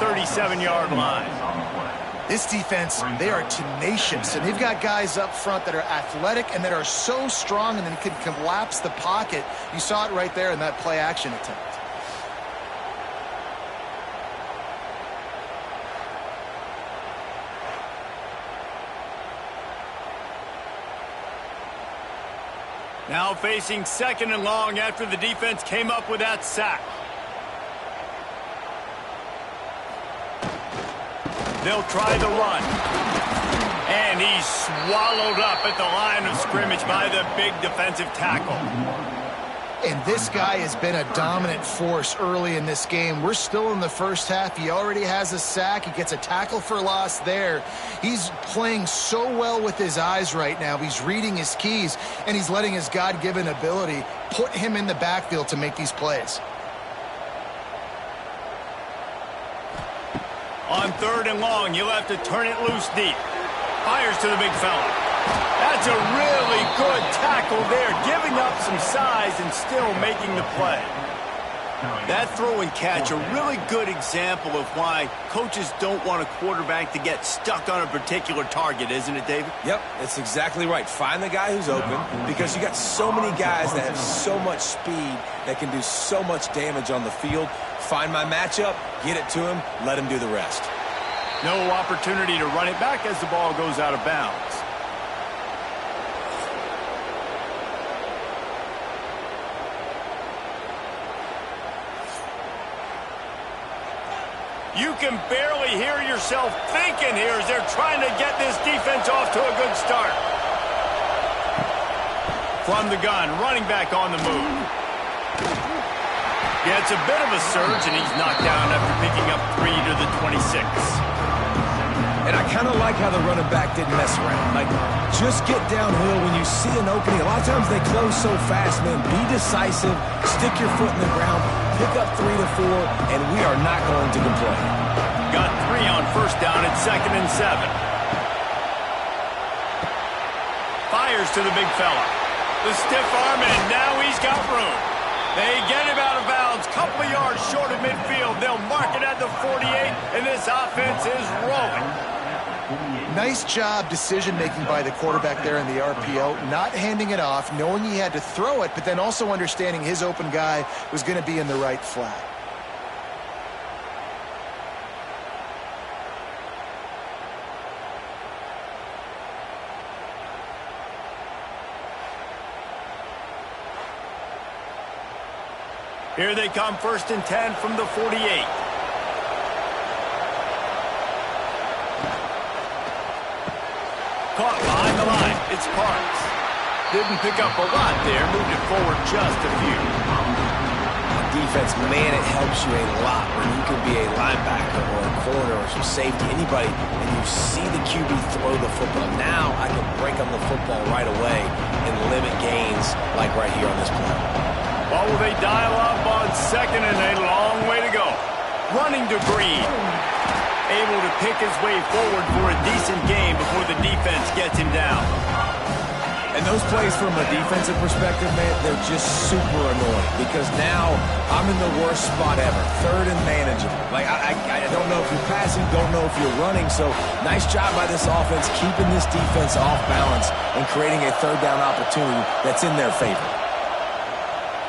37-yard line. This defense, they are tenacious, and they've got guys up front that are athletic and that are so strong and then can collapse the pocket. You saw it right there in that play-action attempt. Now facing 2nd and long after the defense came up with that sack. They'll try the run. And he's swallowed up at the line of scrimmage by the big defensive tackle. And this guy has been a dominant force early in this game. We're still in the first half. He already has a sack. He gets a tackle for loss there. He's playing so well with his eyes right now. He's reading his keys, and he's letting his God-given ability put him in the backfield to make these plays. On 3rd and long, you'll have to turn it loose deep. Fires to the big fella. That's a really good tackle there, giving up some size and still making the play. That throw and catch, a really good example of why coaches don't want a quarterback to get stuck on a particular target, isn't it, David? Yep, that's exactly right. Find the guy who's open, because you got so many guys that have so much speed that can do so much damage on the field. Find my matchup, get it to him, let him do the rest. No opportunity to run it back as the ball goes out of bounds. You can barely hear yourself thinking here as they're trying to get this defense off to a good start. From the gun, running back on the move. Gets a bit of a surge, and he's knocked down after picking up 3 to the 26. And I kind of like how the running back didn't mess around. Like, just get downhill when you see an opening. A lot of times they close so fast, man. Be decisive, stick your foot in the ground, pick up 3 to 4, and we are not going to complain. Got 3 on 1st down at 2nd and 7. Fires to the big fella. The stiff arm, and now he's got room. They get him out of bounds, couple of yards short of midfield. They'll mark it at the 48, and this offense is rolling. Nice job decision-making by the quarterback there in the RPO, not handing it off, knowing he had to throw it, but then also understanding his open guy was going to be in the right flat. Here they come, 1st and 10 from the 48. Caught behind the line. It's Parks. Didn't pick up a lot there. Moved it forward just a few. Defense, man, it helps you a lot when you can be a linebacker or a corner or some safety, anybody, and you see the QB throw the football. Now I can break on the football right away and limit gains like right here on this play. Well, will they dial up on 2nd and a long way to go? Running to Green. Able to pick his way forward for a decent game before the defense gets him down. And those plays from a defensive perspective, man, they're just super annoying because now I'm in the worst spot ever. 3rd and manageable. Like, I don't know if you're passing, don't know if you're running. So nice job by this offense keeping this defense off balance and creating a 3rd down opportunity that's in their favor.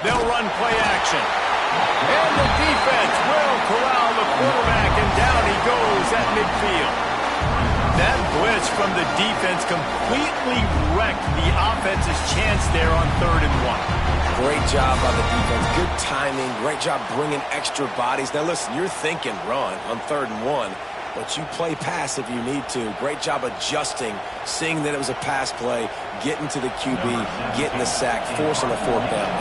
They'll run play action. And the defense will corral the quarterback, and down he goes at midfield. That blitz from the defense completely wrecked the offense's chance there on 3rd and 1. Great job by the defense. Good timing. Great job bringing extra bodies. Now, listen, you're thinking run on 3rd and 1, but you play pass if you need to. Great job adjusting, seeing that it was a pass play, getting to the QB, getting the sack, forcing a 4th down.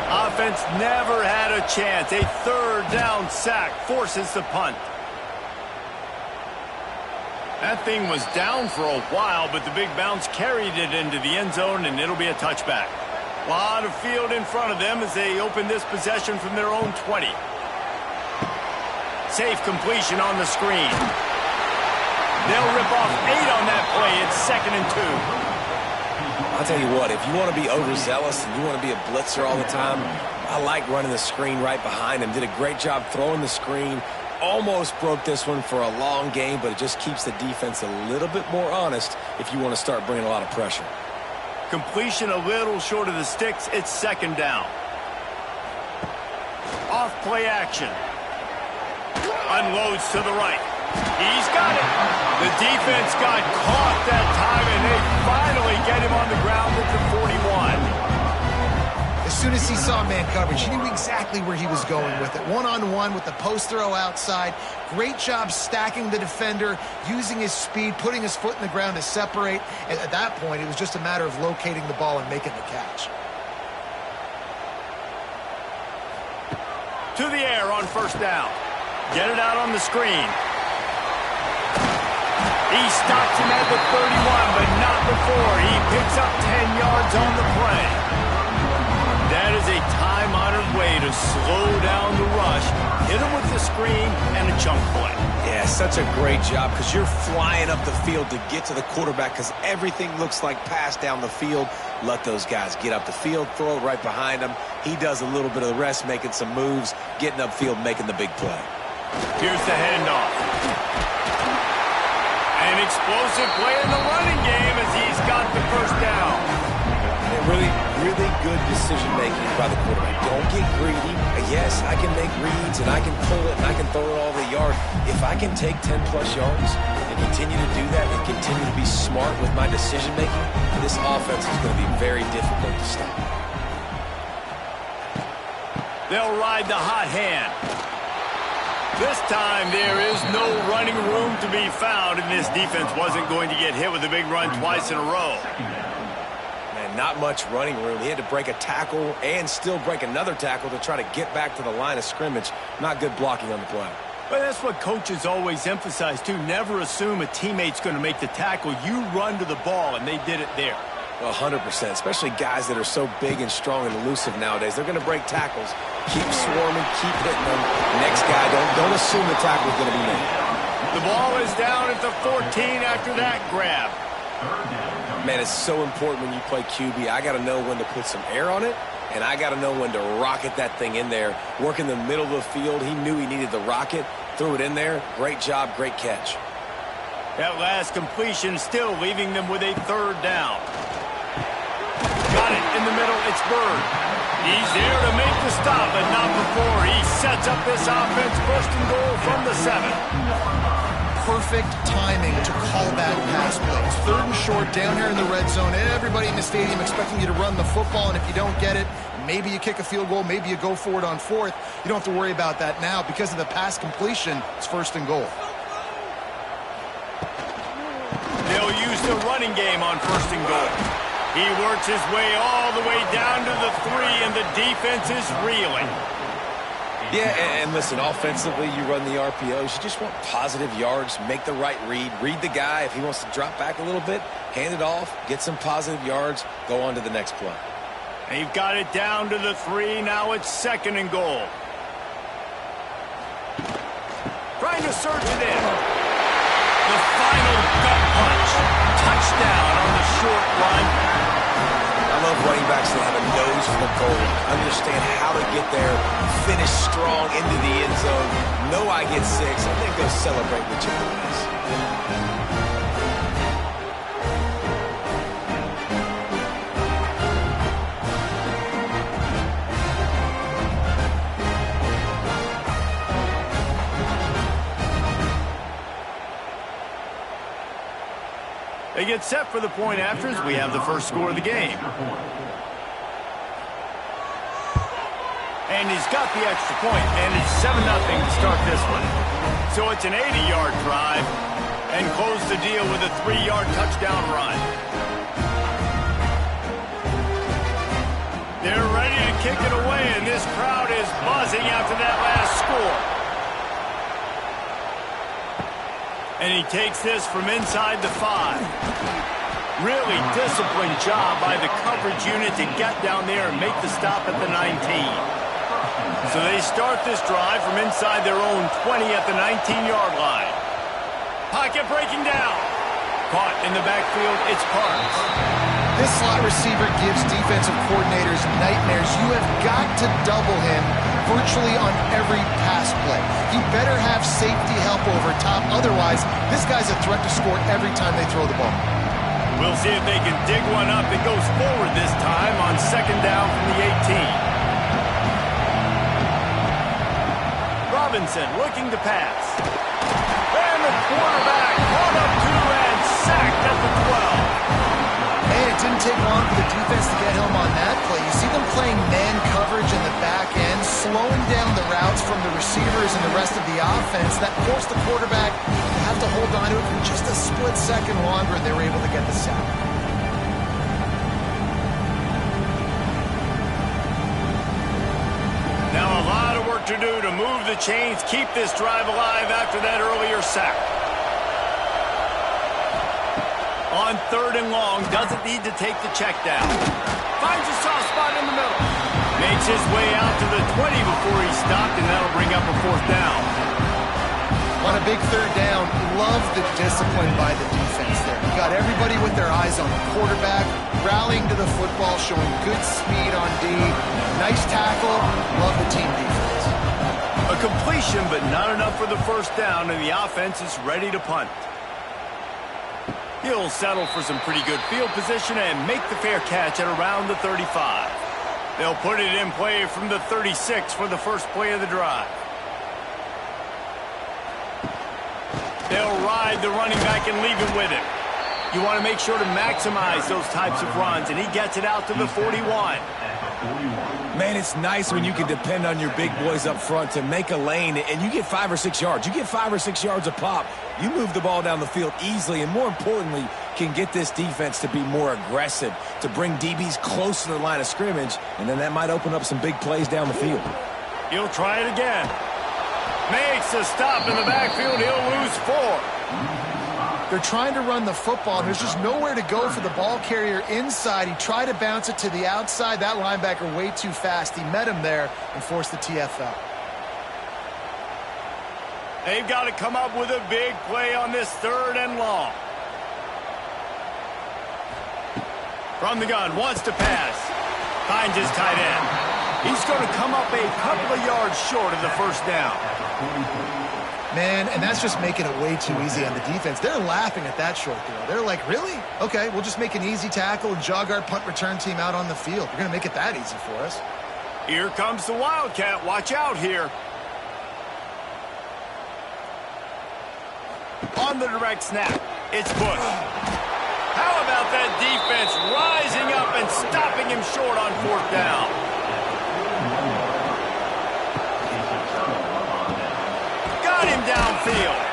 Offense never had a chance. A 3rd down sack forces the punt. That thing was down for a while, but the big bounce carried it into the end zone, and it'll be a touchback. A lot of field in front of them as they open this possession from their own 20. Safe completion on the screen. They'll rip off 8 on that play. It's 2nd and 2. I'll tell you what, if you want to be overzealous and you want to be a blitzer all the time, I like running the screen right behind him. Did a great job throwing the screen, almost broke this one for a long game, but it just keeps the defense a little bit more honest if you want to start bringing a lot of pressure. Completion a little short of the sticks. It's second down. Off play action. Unloads to the right. He's got it. The defense got caught that time, and they finally get him on the ground at the 41. As soon as he saw man coverage, he knew exactly where he was going with it. One-on-one with the post throw outside. Great job stacking the defender, using his speed, putting his foot in the ground to separate. And at that point, it was just a matter of locating the ball and making the catch. To the air on first down. Get it out on the screen. He stops him at the 31, but not before. He picks up 10 yards on the play. That is a time-honored way to slow down the rush, hit him with the screen, and a chunk play. Yeah, such a great job because you're flying up the field to get to the quarterback because everything looks like pass down the field. Let those guys get up the field, throw it right behind him. He does a little bit of the rest, making some moves, getting upfield, making the big play. Here's the handoff. An explosive play in the running game as he's got the first down. Really good decision-making by the quarterback. Don't get greedy. Yes, I can make reads, and I can pull it, and I can throw it all over the yard. If I can take 10-plus yards and continue to do that and continue to be smart with my decision-making, this offense is going to be very difficult to stop. They'll ride the hot hand. This time, there is no running room to be found, and this defense wasn't going to get hit with a big run twice in a row. Not much running room. He had to break a tackle and still break another tackle to try to get back to the line of scrimmage. Not good blocking on the play. But that's what coaches always emphasize, too. Never assume a teammate's going to make the tackle. You run to the ball, and they did it there. 100%, especially guys that are so big and strong and elusive nowadays. They're going to break tackles. Keep swarming, keep hitting them. Next guy, don't assume the tackle's going to be made. The ball is down at the 14 after that grab. Man, it's so important when you play QB. I got to know when to put some air on it, and I got to know when to rocket that thing in there. Work in the middle of the field. He knew he needed the rocket, threw it in there. Great job, great catch. That last completion still leaving them with a third down. Got it in the middle. It's Bird. He's there to make the stop, but not before. He sets up this offense first and goal from the 7. Perfect timing to call that pass play. It's third and short down here in the red zone. Everybody in the stadium expecting you to run the football, and if you don't get it, maybe you kick a field goal, maybe you go for it on fourth. You don't have to worry about that now. Because of the pass completion, it's first and goal. They'll use the running game on first and goal. He works his way all the way down to the 3, and the defense is reeling. Yeah, and listen, offensively, you run the RPOs. You just want positive yards, make the right read the guy. If he wants to drop back a little bit, hand it off, get some positive yards, go on to the next play. They've got it down to the 3. Now it's second and goal. Trying to surge it in. The final gut punch. Touchdown on the short run. I love running backs that have a nose for the goal, understand how to get there, finish strong into the end zone, know I get 6, and then go celebrate with your boys. They get set for the point after as we have the first score of the game. And he's got the extra point, and it's 7-0 to start this one. So it's an 80-yard drive, and close the deal with a 3-yard touchdown run. They're ready to kick it away, and this crowd is buzzing after that last score. And he takes this from inside the 5. Really disciplined job by the coverage unit to get down there and make the stop at the 19. So they start this drive from inside their own 20 at the 19-yard line. Pocket breaking down. Caught in the backfield, it's Parks. This slot receiver gives defensive coordinators nightmares. You have got to double him virtually on every pass play. He better have safety help over top. Otherwise, this guy's a threat to score every time they throw the ball. We'll see if they can dig one up. It goes forward this time on second down from the 18. Robinson looking to pass. And the quarterback caught up to and sacked at the 12. And it didn't take long for the defense to get home on that play. You see them playing man coverage in the back end, slowing down the routes from the receivers and the rest of the offense. That forced the quarterback to have to hold on to it for just a split second longer, and they were able to get the sack. Now a lot of work to do to move the chains, keep this drive alive after that earlier sack. On third and long, doesn't need to take the check down. Finds a soft spot in the middle. Makes his way out to the 20 before he stopped, and that'll bring up a fourth down. On a big third down, love the discipline by the defense there. Got everybody with their eyes on the quarterback, rallying to the football, showing good speed on D. Nice tackle. Love the team defense. A completion, but not enough for the first down, and the offense is ready to punt. He'll settle for some pretty good field position and make the fair catch at around the 35. They'll put it in play from the 36 for the first play of the drive. They'll ride the running back and leave it with him. You want to make sure to maximize those types of runs, and he gets it out to the 41. Man, it's nice when you can depend on your big boys up front to make a lane, and you get 5 or 6 yards. You get 5 or 6 yards a pop. You move the ball down the field easily, and more importantly, can get this defense to be more aggressive, to bring DBs close to the line of scrimmage, and then that might open up some big plays down the field. He'll try it again. Makes a stop in the backfield. He'll lose 4. They're trying to run the football, and there's just nowhere to go for the ball carrier inside. He tried to bounce it to the outside. That linebacker way too fast. He met him there and forced the TFL. They've got to come up with a big play on this third and long. From the gun, wants to pass. Finds his tight end. He's going to come up a couple of yards short of the first down. Man, and that's just making it way too easy on the defense. They're laughing at that short throw. They're like, really? Okay, we'll just make an easy tackle and jog our punt return team out on the field. You're going to make it that easy for us. Here comes the Wildcat. Watch out here. On the direct snap, it's Bush. How about that defense rising up and stopping him short on fourth down? Got him downfield.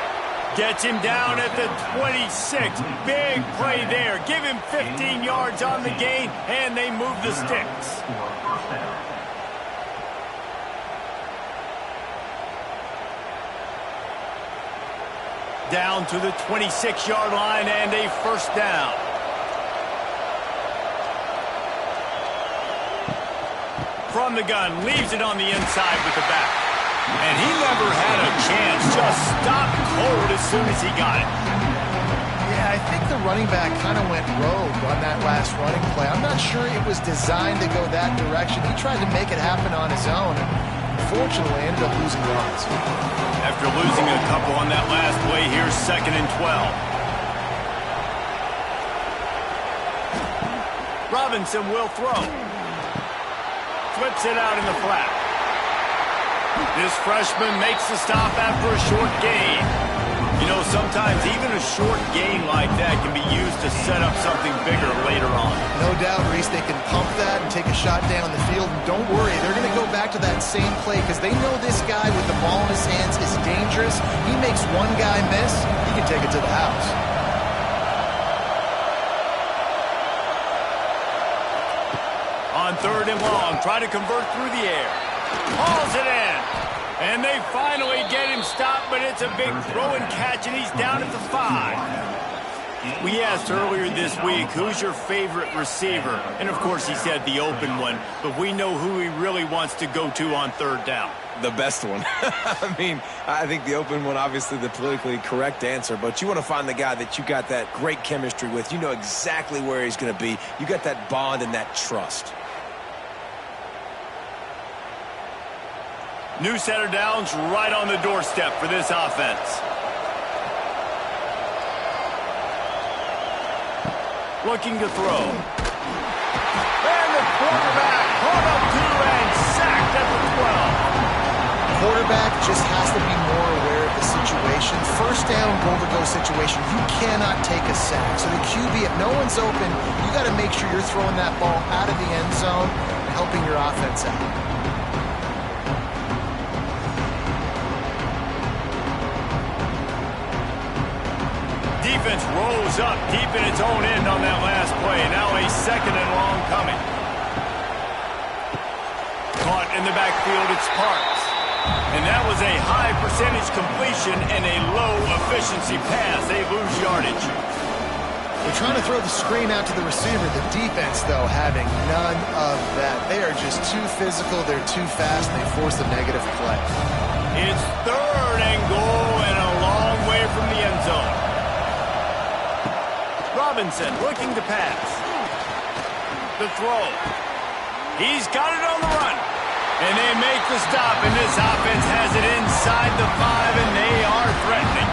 Gets him down at the 26. Big play there. Give him 15 yards on the gain, and they move the sticks. Down to the 26-yard line and a first down. From the gun, leaves it on the inside with the back. And he never had a chance, just stopped cold as soon as he got it. Yeah, I think the running back kind of went rogue on that last running play. I'm not sure it was designed to go that direction. He tried to make it happen on his own, and unfortunately ended up losing yards. After losing a couple on that last play, here's 2nd and 12. Robinson will throw. Flips it out in the flat. This freshman makes the stop after a short gain. You know, sometimes even a short gain like that can be used to set up something bigger later on. No doubt, Reese, they can pump that and take a shot down the field. And don't worry, they're going to go back to that same play because they know this guy with the ball in his hands is dangerous. He makes one guy miss, he can take it to the house. On third and long, try to convert through the air. Hauls it in. And they finally get him stopped, but it's a big throw and catch, and he's down at the 5. We asked earlier this week, who's your favorite receiver? And, of course, he said the open one, but we know who he really wants to go to on third down. The best one. I mean, I think the open one, obviously the politically correct answer, but you want to find the guy that you got that great chemistry with. You know exactly where he's going to be. You got that bond and that trust. New set of downs right on the doorstep for this offense. Looking to throw. And the quarterback caught up to and sacked at the 12. Quarterback just has to be more aware of the situation. First down, goal-to-go situation, you cannot take a sack. So the QB, if no one's open, you got to make sure you're throwing that ball out of the end zone and helping your offense out. Defense rolls up deep in its own end on that last play. Now a second and long coming. Caught in the backfield, it's Parks. And that was a high percentage completion and a low efficiency pass. They lose yardage. They're trying to throw the screen out to the receiver. The defense, though, having none of that. They are just too physical. They're too fast. And they force a negative play. It's third and goal and a long way from the end zone. Robinson looking to pass. The throw. He's got it on the run. And they make the stop, and this offense has it inside the 5, and they are threatening.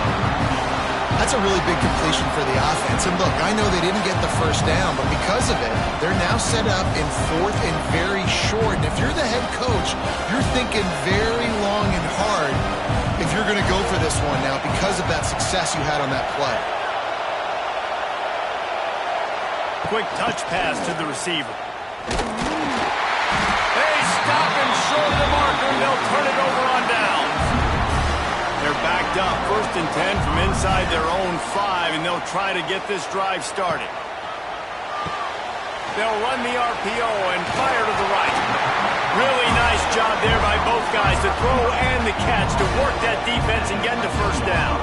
That's a really big completion for the offense. And look, I know they didn't get the first down, but because of it, they're now set up in fourth and very short. And if you're the head coach, you're thinking very long and hard if you're going to go for this one now because of that success you had on that play. Quick touch pass to the receiver. They stop him short of the marker, and they'll turn it over on downs. They're backed up, 1st and 10 from inside their own 5, and they'll try to get this drive started. They'll run the RPO and fire to the right. Really nice job there by both guys, the throw and the catch, to work that defense and get the first down.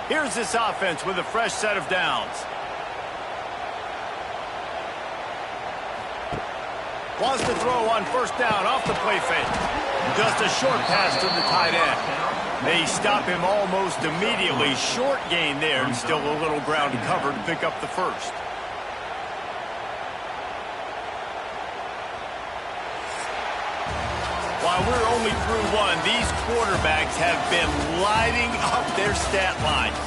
Here's this offense with a fresh set of downs. Wants to throw on 1st down off the play fake. Just a short pass to the tight end. They stop him almost immediately. Short gain there, and still a little ground to cover to pick up the first. While we're only through one, these quarterbacks have been lighting up their stat lines.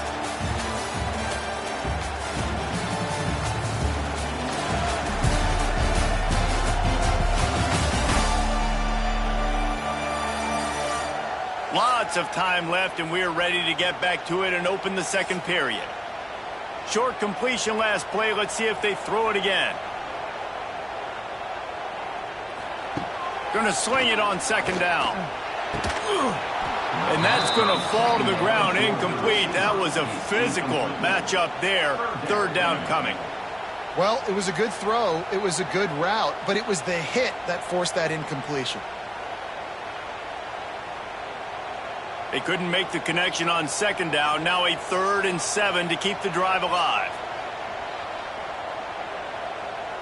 Lots of time left, and we're ready to get back to it and open the second period. Short completion last play. Let's see if they throw it again. Going to sling it on 2nd down. And that's going to fall to the ground, incomplete. That was a physical matchup there. 3rd down coming. Well, it was a good throw. It was a good route, but it was the hit that forced that incompletion. They couldn't make the connection on 2nd down. Now a 3rd and 7 to keep the drive alive.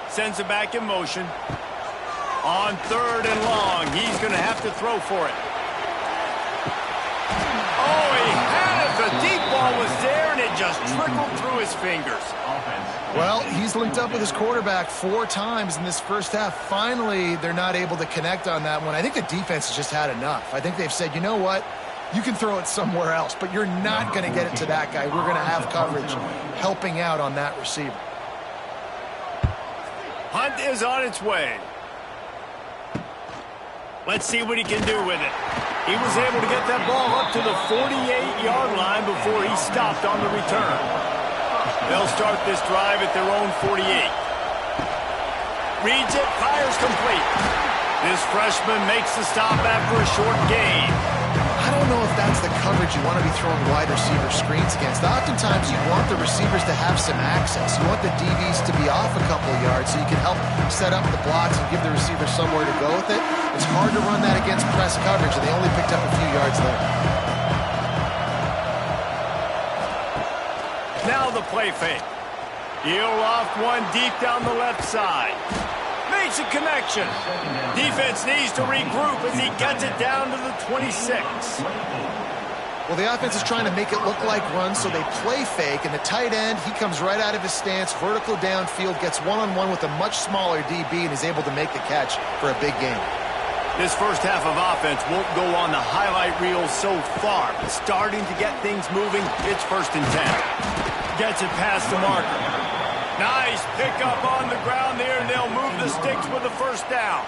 Sends it back in motion. On 3rd and long, he's going to have to throw for it. Oh, he had it. The deep ball was there, and it just trickled through his fingers. Well, he's linked up with his quarterback 4 times in this first half. Finally, they're not able to connect on that one. I think the defense has just had enough. I think they've said, you know what? You can throw it somewhere else, but you're not going to get it to that guy. We're going to have coverage helping out on that receiver. Hunt is on its way. Let's see what he can do with it. He was able to get that ball up to the 48-yard line before he stopped on the return. They'll start this drive at their own 48. Reads it, fires complete. This freshman makes the stop after a short gain. I don't know if that's the coverage you want to be throwing wide receiver screens against. Oftentimes, you want the receivers to have some access. You want the DBs to be off a couple yards so you can help set up the blocks and give the receiver somewhere to go with it. It's hard to run that against press coverage, and they only picked up a few yards there. Now the play fake. He'll loft one deep down the left side. Makes a connection. Defense needs to regroup as he gets it down to the 26. Well, the offense is trying to make it look like runs, so they play fake, and the tight end, he comes right out of his stance, vertical downfield, gets one-on-one with a much smaller DB, and is able to make the catch for a big gain. This first half of offense won't go on the highlight reel so far, but starting to get things moving. It's 1st and 10. Gets it past the marker. Nice pickup on the ground there, and they'll move the sticks with the first down.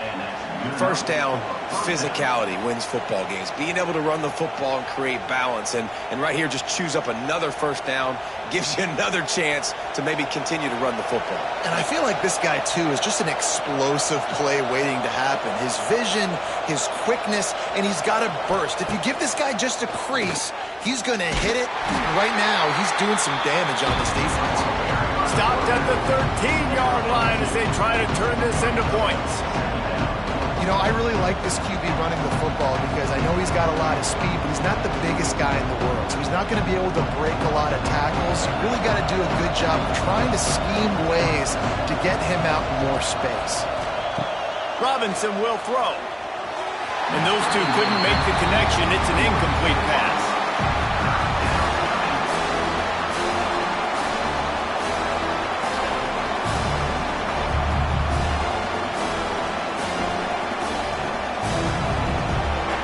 First down, physicality wins football games. Being able to run the football and create balance. And right here, just choose up another first down. Gives you another chance to maybe continue to run the football. And I feel like this guy, too, is just an explosive play waiting to happen. His vision, his quickness, and he's got a burst. If you give this guy just a crease, he's going to hit it. Right now, he's doing some damage on this defense. Stopped at the 13-yard line as they try to turn this into points. You know, I really like this QB running the football because I know he's got a lot of speed, but he's not the biggest guy in the world. So he's not going to be able to break a lot of tackles. You really got to do a good job of trying to scheme ways to get him out in more space. Robinson will throw. And those two couldn't make the connection. It's an incomplete pass.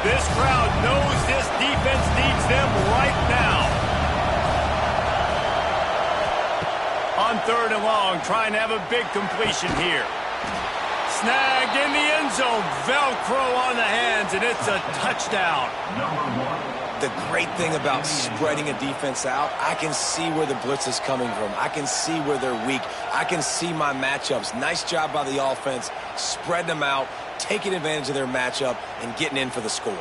This crowd knows this defense needs them right now. On 3rd and long, trying to have a big completion here. Snagged in the end zone. Velcro on the hands, and it's a touchdown. The great thing about spreading a defense out, I can see where the blitz is coming from. I can see where they're weak. I can see my matchups. Nice job by the offense, spreading them out, taking advantage of their matchup, and getting in for the score.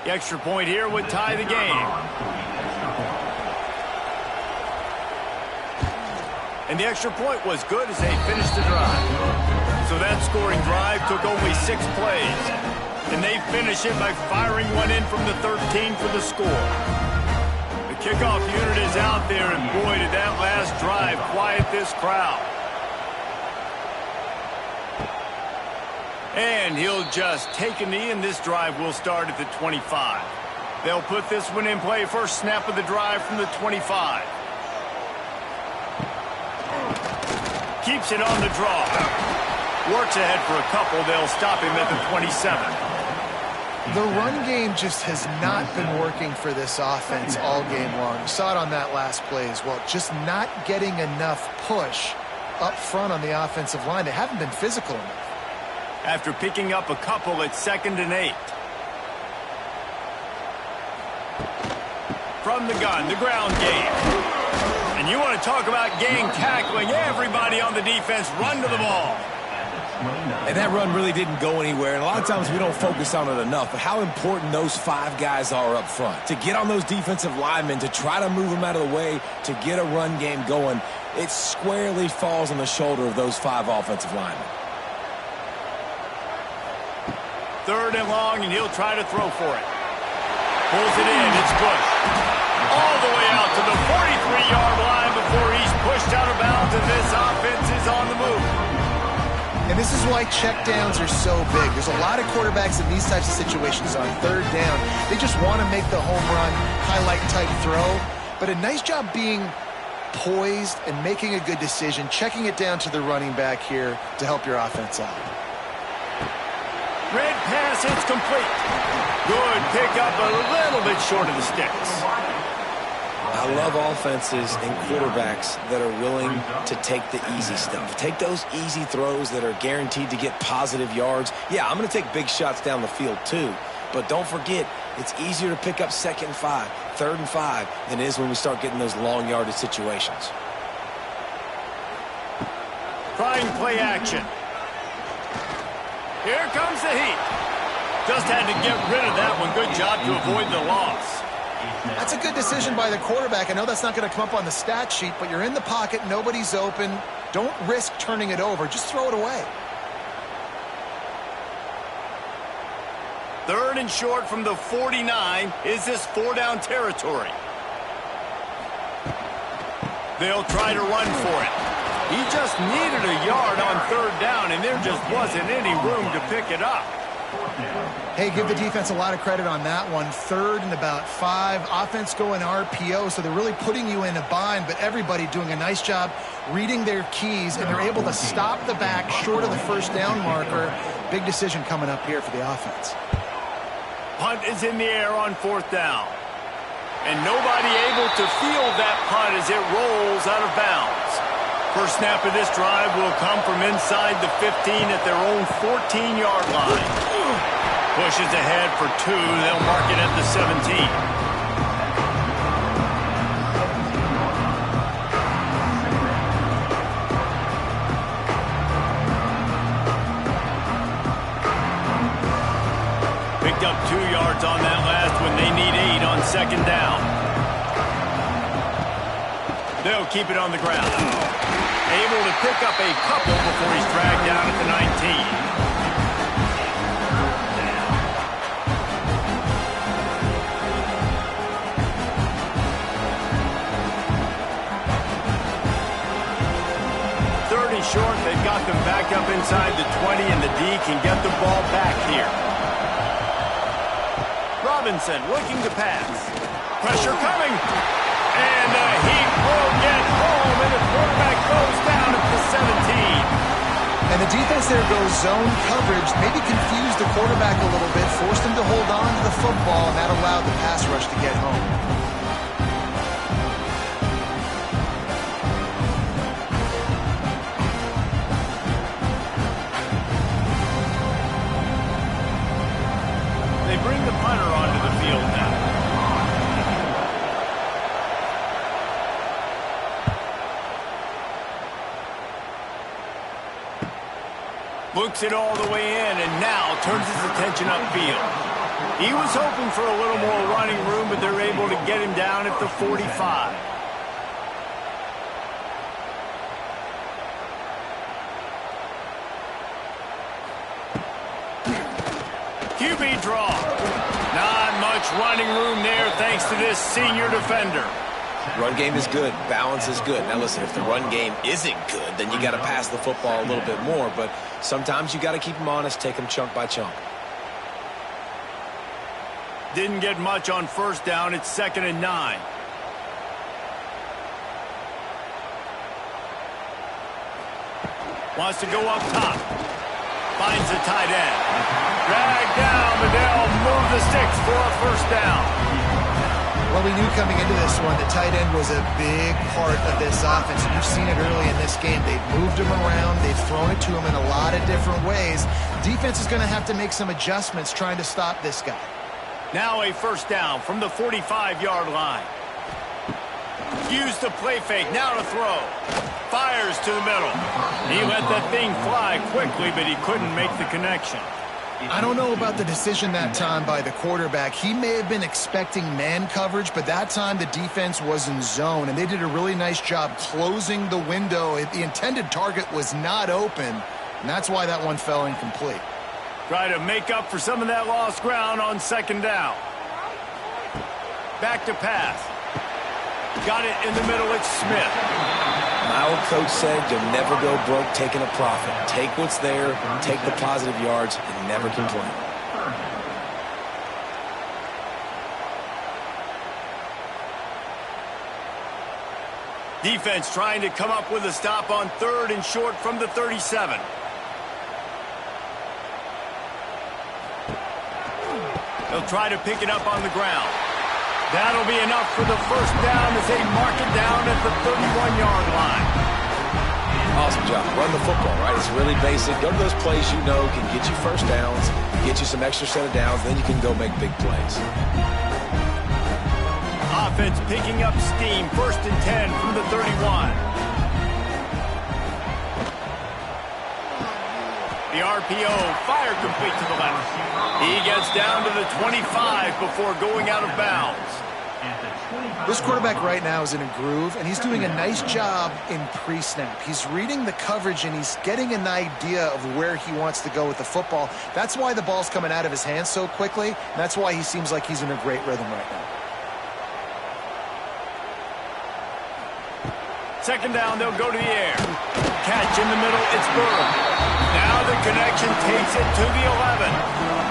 The extra point here would tie the game. And the extra point was good as they finished the drive. So that scoring drive took only 6 plays. And they finish it by firing one in from the 13 for the score. The kickoff unit is out there, and boy, did that last drive quiet this crowd. And he'll just take a knee, and this drive will start at the 25. They'll put this one in play. First snap of the drive from the 25. Keeps it on the draw. Works ahead for a couple. They'll stop him at the 27. The run game just has not been working for this offense all game long. You saw it on that last play as well. Just not getting enough push up front on the offensive line. They haven't been physical enough. After picking up a couple at 2nd and 8. From the gun, the ground game. And you want to talk about gang tackling. Everybody on the defense run to the ball. And that run really didn't go anywhere, and a lot of times we don't focus on it enough, but how important those 5 guys are up front. To get on those defensive linemen, to try to move them out of the way, to get a run game going, it squarely falls on the shoulder of those 5 offensive linemen. 3rd and long, and he'll try to throw for it. Pulls it in. It's Bush. All the way out to the 43-yard line before he's pushed out of bounds, and this offense is on the move. And this is why checkdowns are so big. There's a lot of quarterbacks in these types of situations on 3rd down. They just want to make the home run, highlight-type throw. But a nice job being poised and making a good decision, checking it down to the running back here to help your offense out. Red pass, it's complete. Good pickup, a little bit short of the sticks. I love offenses and quarterbacks that are willing to take the easy stuff. Take those easy throws that are guaranteed to get positive yards. Yeah, I'm going to take big shots down the field too. But don't forget, it's easier to pick up 2nd and 5, 3rd and 5 than it is when we start getting those long yardage situations. Trying play action. Here comes the heat. Just had to get rid of that one. Good job to avoid the loss. That's a good decision by the quarterback. I know that's not going to come up on the stat sheet, but you're in the pocket, nobody's open. Don't risk turning it over. Just throw it away. Third and short from the 49. Is this 4-down territory? They'll try to run for it. He just needed a yard on 3rd down, and there just wasn't any room to pick it up. Hey, give the defense a lot of credit on that one. 3rd and about 5. Offense going RPO, so they're really putting you in a bind, but everybody doing a nice job reading their keys, and they're able to stop the back short of the 1st down marker. Big decision coming up here for the offense. Punt is in the air on 4th down. And nobody able to field that punt as it rolls out of bounds. First snap of this drive will come from inside the 15 at their own 14-yard line. Pushes ahead for 2. They'll mark it at the 17. Picked up 2 yards on that last one. They need 8 on 2nd down. They'll keep it on the ground. Able to pick up a couple before he's dragged down at the 19. Short, they've got them back up inside the 20, and the D can get the ball back here. Robinson looking to pass. Pressure coming. And the Heat will get home, and the quarterback goes down at the 17. And the defense there goes zone coverage, maybe confused the quarterback a little bit, forced him to hold on to the football, and that allowed the pass rush to get home. Bring the punter onto the field now. Looks it all the way in and now turns his attention upfield. He was hoping for a little more running room, but they're able to get him down at the 45. QB draw. Not much running room there thanks to this senior defender. Run game is good. Balance is good. Now listen, if the run game isn't good, then you got to pass the football a little bit more. But sometimes you got to keep them honest, take them chunk by chunk. Didn't get much on 1st down. It's 2nd and 9. Wants to go up top. Finds the tight end. Dragged down, but they'll move the sticks for a 1st down. Well, we knew coming into this one that tight end was a big part of this offense, and you've seen it early in this game. They've moved him around. They've thrown it to him in a lot of different ways. Defense is going to have to make some adjustments trying to stop this guy. Now a 1st down from the 45-yard line. Use the play fake. Now to throw. Fires to the middle. He let that thing fly quickly, but he couldn't make the connection. I don't know about the decision that time by the quarterback. He may have been expecting man coverage, but that time the defense was in zone, and they did a really nice job closing the window. The intended target was not open, and that's why that one fell incomplete. Try to make up for some of that lost ground on 2nd down. Back to pass. Got it in the middle. It's Smith. My old coach said you'll never go broke taking a profit. Take what's there, take the positive yards, and never complain. Defense trying to come up with a stop on 3rd and short from the 37. They'll try to pick it up on the ground. That'll be enough for the 1st down as they mark it down at the 31-yard line. Awesome job. Run the football, right? It's really basic. Go to those plays you know can get you 1st downs, get you some extra set of downs, then you can go make big plays. Offense picking up steam. 1st and 10 from the 31. The RPO, fire complete to the left. He gets down to the 25 before going out of bounds. This quarterback right now is in a groove, and he's doing a nice job in pre-snap. He's reading the coverage, and he's getting an idea of where he wants to go with the football. That's why the ball's coming out of his hands so quickly, and that's why he seems like he's in a great rhythm right now. Second down, they'll go to the air. Catch in the middle, it's Bird. Now the connection takes it to the 11.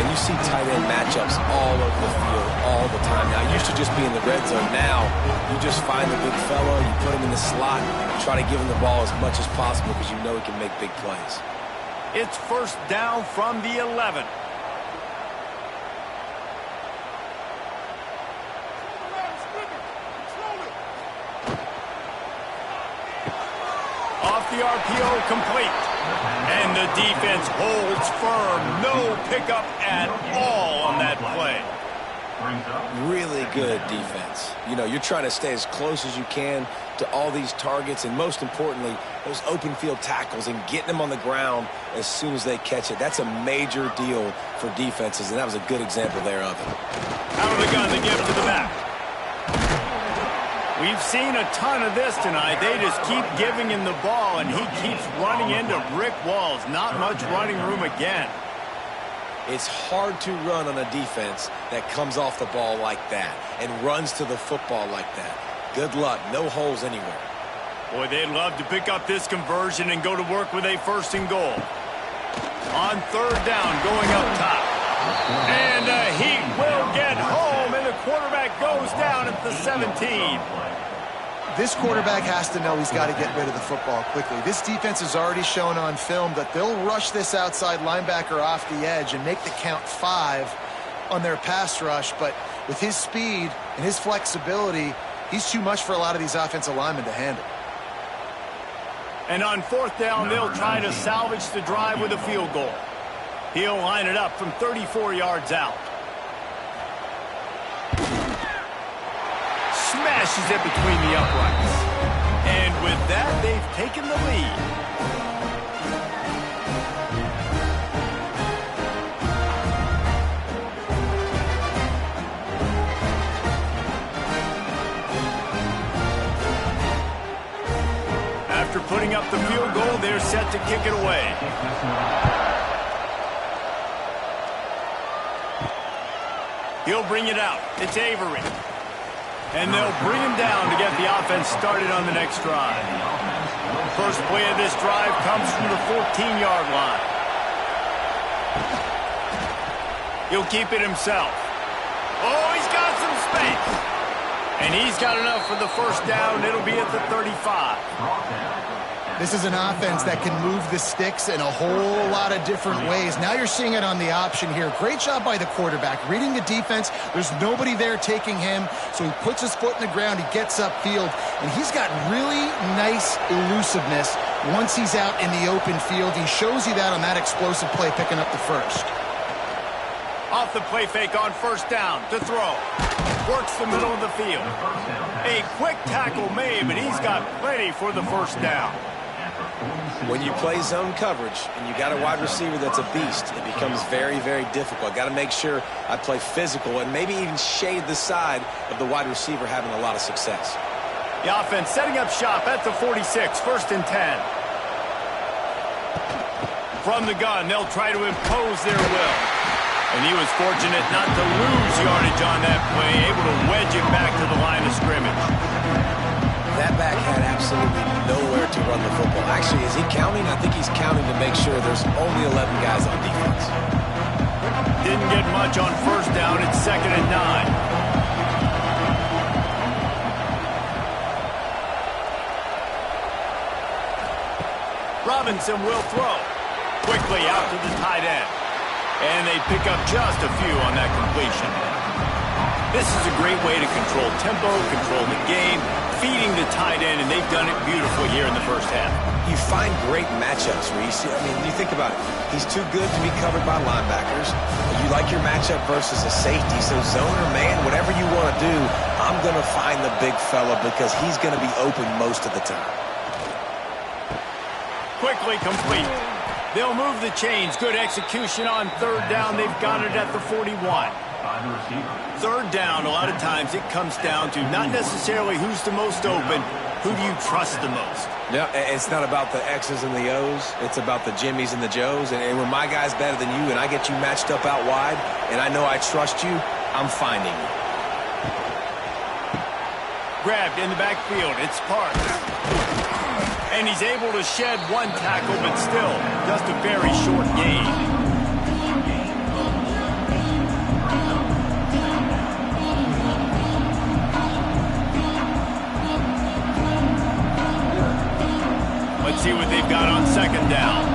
And you see tight end matchups all over the field all the time. Now, it used to just be in the red zone. Now, you just find the big fellow, you put him in the slot, try to give him the ball as much as possible because you know he can make big plays. It's first down from the 11. Off the RPO, complete. And the defense holds firm. No pickup at all on that play. Really good defense. You know, you're trying to stay as close as you can to all these targets, and most importantly, those open field tackles and getting them on the ground as soon as they catch it. That's a major deal for defenses, and that was a good example there of it. Out of the gun, the give to the back. We've seen a ton of this tonight. They just keep giving him the ball, and he keeps running into brick walls. Not much running room again. It's hard to run on a defense that comes off the ball like that and runs to the football like that. Good luck. No holes anywhere. Boy, they'd love to pick up this conversion and go to work with a first and goal. On third down, going up top. And he will get home, and the quarterback goes down at the 17. This quarterback has to know he's got to get rid of the football quickly. This defense has already shown on film that they'll rush this outside linebacker off the edge and make the count 5 on their pass rush, but with his speed and his flexibility, he's too much for a lot of these offensive linemen to handle. And on fourth down, they'll try to salvage the drive with a field goal. He'll line it up from 34 yards out. Smashes it between the uprights. And with that, they've taken the lead. After putting up the field goal, they're set to kick it away. He'll bring it out. It's Avery. And they'll bring him down to get the offense started on the next drive. First play of this drive comes from the 14-yard line. He'll keep it himself. Oh, he's got some space. And he's got enough for the first down. It'll be at the 35. This is an offense that can move the sticks in a whole lot of different ways. Now you're seeing it on the option here. Great job by the quarterback. Reading the defense, there's nobody there taking him, so he puts his foot in the ground, he gets upfield, and he's got really nice elusiveness once he's out in the open field. He shows you that on that explosive play, picking up the first. Off the play fake on first down to throw. Works the middle of the field. A quick tackle made, but he's got plenty for the first down. When you play zone coverage and you got a wide receiver that's a beast, it becomes very, very difficult. Got to make sure I play physical and maybe even shade the side of the wide receiver having a lot of success. The offense setting up shop at the 46, first and 10. From the gun, they'll try to impose their will. And he was fortunate not to lose yardage on that play, able to wedge it back to the line of scrimmage. That back had absolutely nowhere to run the football. Actually, is he counting? I think he's counting to make sure there's only 11 guys on defense. Didn't get much on first down. It's second and 9. Robinson will throw. Quickly out to the tight end. And they pick up just a few on that completion. This is a great way to control tempo, control the game, feeding the tight end, and they've done it beautifully here in the first half. You find great matchups, Reese. I mean, you think about it. He's too good to be covered by linebackers. You like your matchup versus a safety, so zone or man, whatever you want to do, I'm going to find the big fella because he's going to be open most of the time. Quickly complete. They'll move the chains. Good execution on third down. They've got it at the 41. Third down, a lot of times it comes down to not necessarily who's the most open, who do you trust the most? Yeah, it's not about the X's and the O's. It's about the Jimmys and the Joes. And when my guy's better than you and I get you matched up out wide and I know I trust you, I'm finding you. Grabbed in the backfield. It's Parks. And he's able to shed one tackle, but still just a very short gain. Let's see what they've got on second down.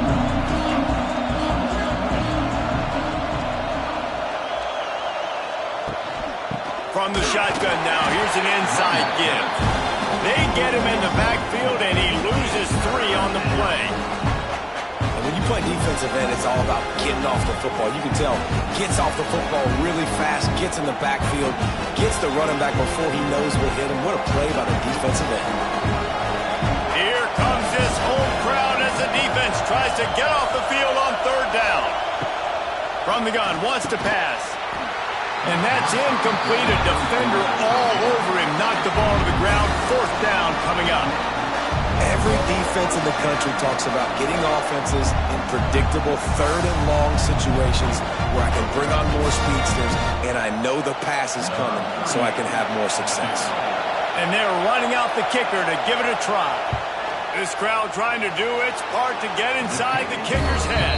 From the shotgun now, here's an inside give. They get him in the backfield, and he loses 3 on the play. And when you play defensive end, it's all about getting off the football. You can tell, gets off the football really fast, gets in the backfield, gets the running back before he knows what hit him. What a play by the defensive end. Here comes this home crowd as the defense tries to get off the field on third down. From the gun, wants to pass. And that's incomplete. A defender all over him. Knocked the ball to the ground. Fourth down coming up. Every defense in the country talks about getting offenses in predictable third and long situations where I can bring on more speedsters and I know the pass is coming so I can have more success. And they're running out the kicker to give it a try. This crowd trying to do its part to get inside the kicker's head.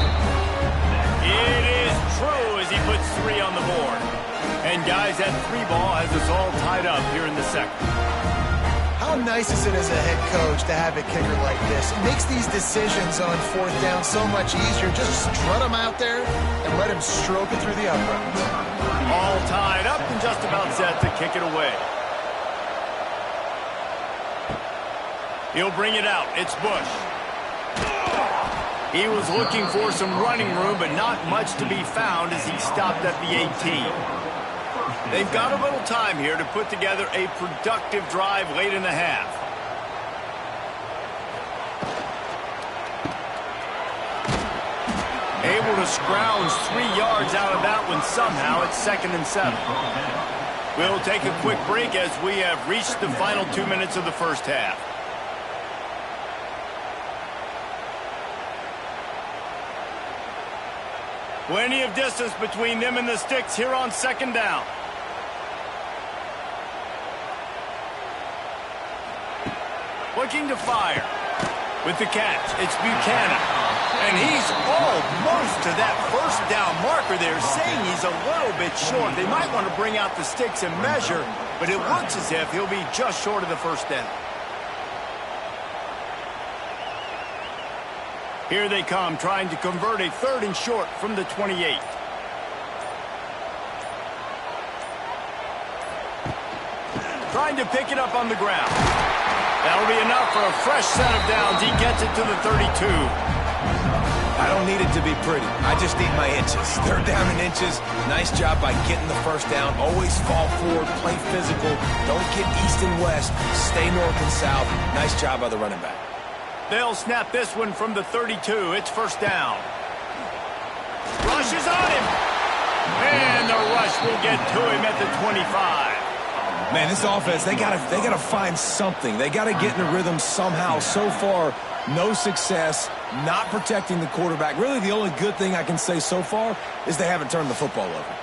It is true as he puts 3 on the board. And guys, that 3 ball has us all tied up here in the second. How nice is it as a head coach to have a kicker like this? It makes these decisions on fourth down so much easier. Just strut him out there and let him stroke it through the uprights. All tied up and just about set to kick it away. He'll bring it out. It's Bush. He was looking for some running room, but not much to be found as he stopped at the 18. They've got a little time here to put together a productive drive late in the half. Able to scrounge 3 yards out of that one somehow. It's 2nd and 7. We'll take a quick break as we have reached the final 2 minutes of the first half. Plenty of distance between them and the sticks here on second down. Looking to fire. With the catch, it's Buchanan. And he's almost to that first down marker there, saying he's a little bit short. They might want to bring out the sticks and measure, but it looks as if he'll be just short of the first down. Here they come, trying to convert a 3rd and short from the 28. Trying to pick it up on the ground. That'll be enough for a fresh set of downs. He gets it to the 32. I don't need it to be pretty. I just need my inches. 3rd down in inches. Nice job by getting the first down. Always fall forward, play physical. Don't get east and west. Stay north and south. Nice job by the running back. They'll snap this one from the 32. It's first down. Rush is on him. And the rush will get to him at the 25. Man, this offense, they gotta find something. They gotta get in a rhythm somehow. So far, no success, not protecting the quarterback. Really, the only good thing I can say so far is they haven't turned the football over.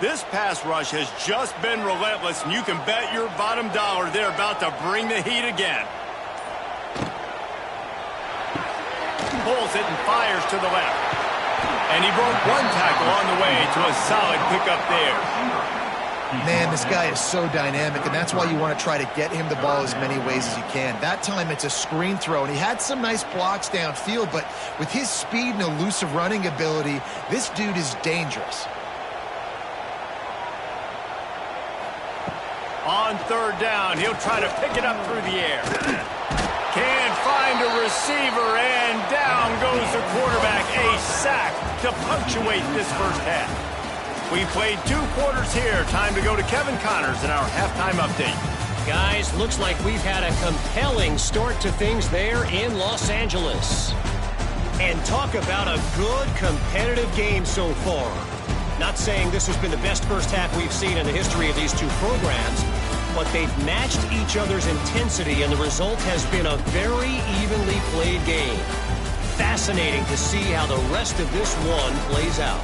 This pass rush has just been relentless, and you can bet your bottom dollar they're about to bring the heat again. Pulls it and fires to the left. And he broke 1 tackle on the way to a solid pickup there. Man, this guy is so dynamic, and that's why you want to try to get him the ball as many ways as you can. That time it's a screen throw, and he had some nice blocks downfield, but with his speed and elusive running ability, this dude is dangerous. On 3rd down, he'll try to pick it up through the air. Can't find a receiver, and down goes the quarterback. A sack to punctuate this first half. We played 2 quarters here. Time to go to Kevin Connors in our halftime update. Guys, looks like we've had a compelling start to things there in Los Angeles. And talk about a good competitive game so far. Not saying this has been the best first half we've seen in the history of these two programs, but they've matched each other's intensity, and the result has been a very evenly played game. Fascinating to see how the rest of this one plays out.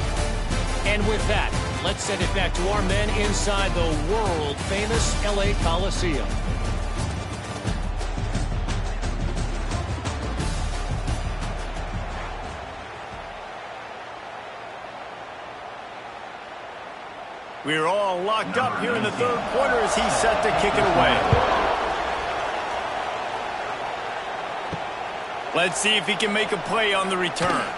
And with that, let's send it back to our men inside the world-famous LA Coliseum. We're all locked up here in the third quarter as he's set to kick it away. Let's see if he can make a play on the return.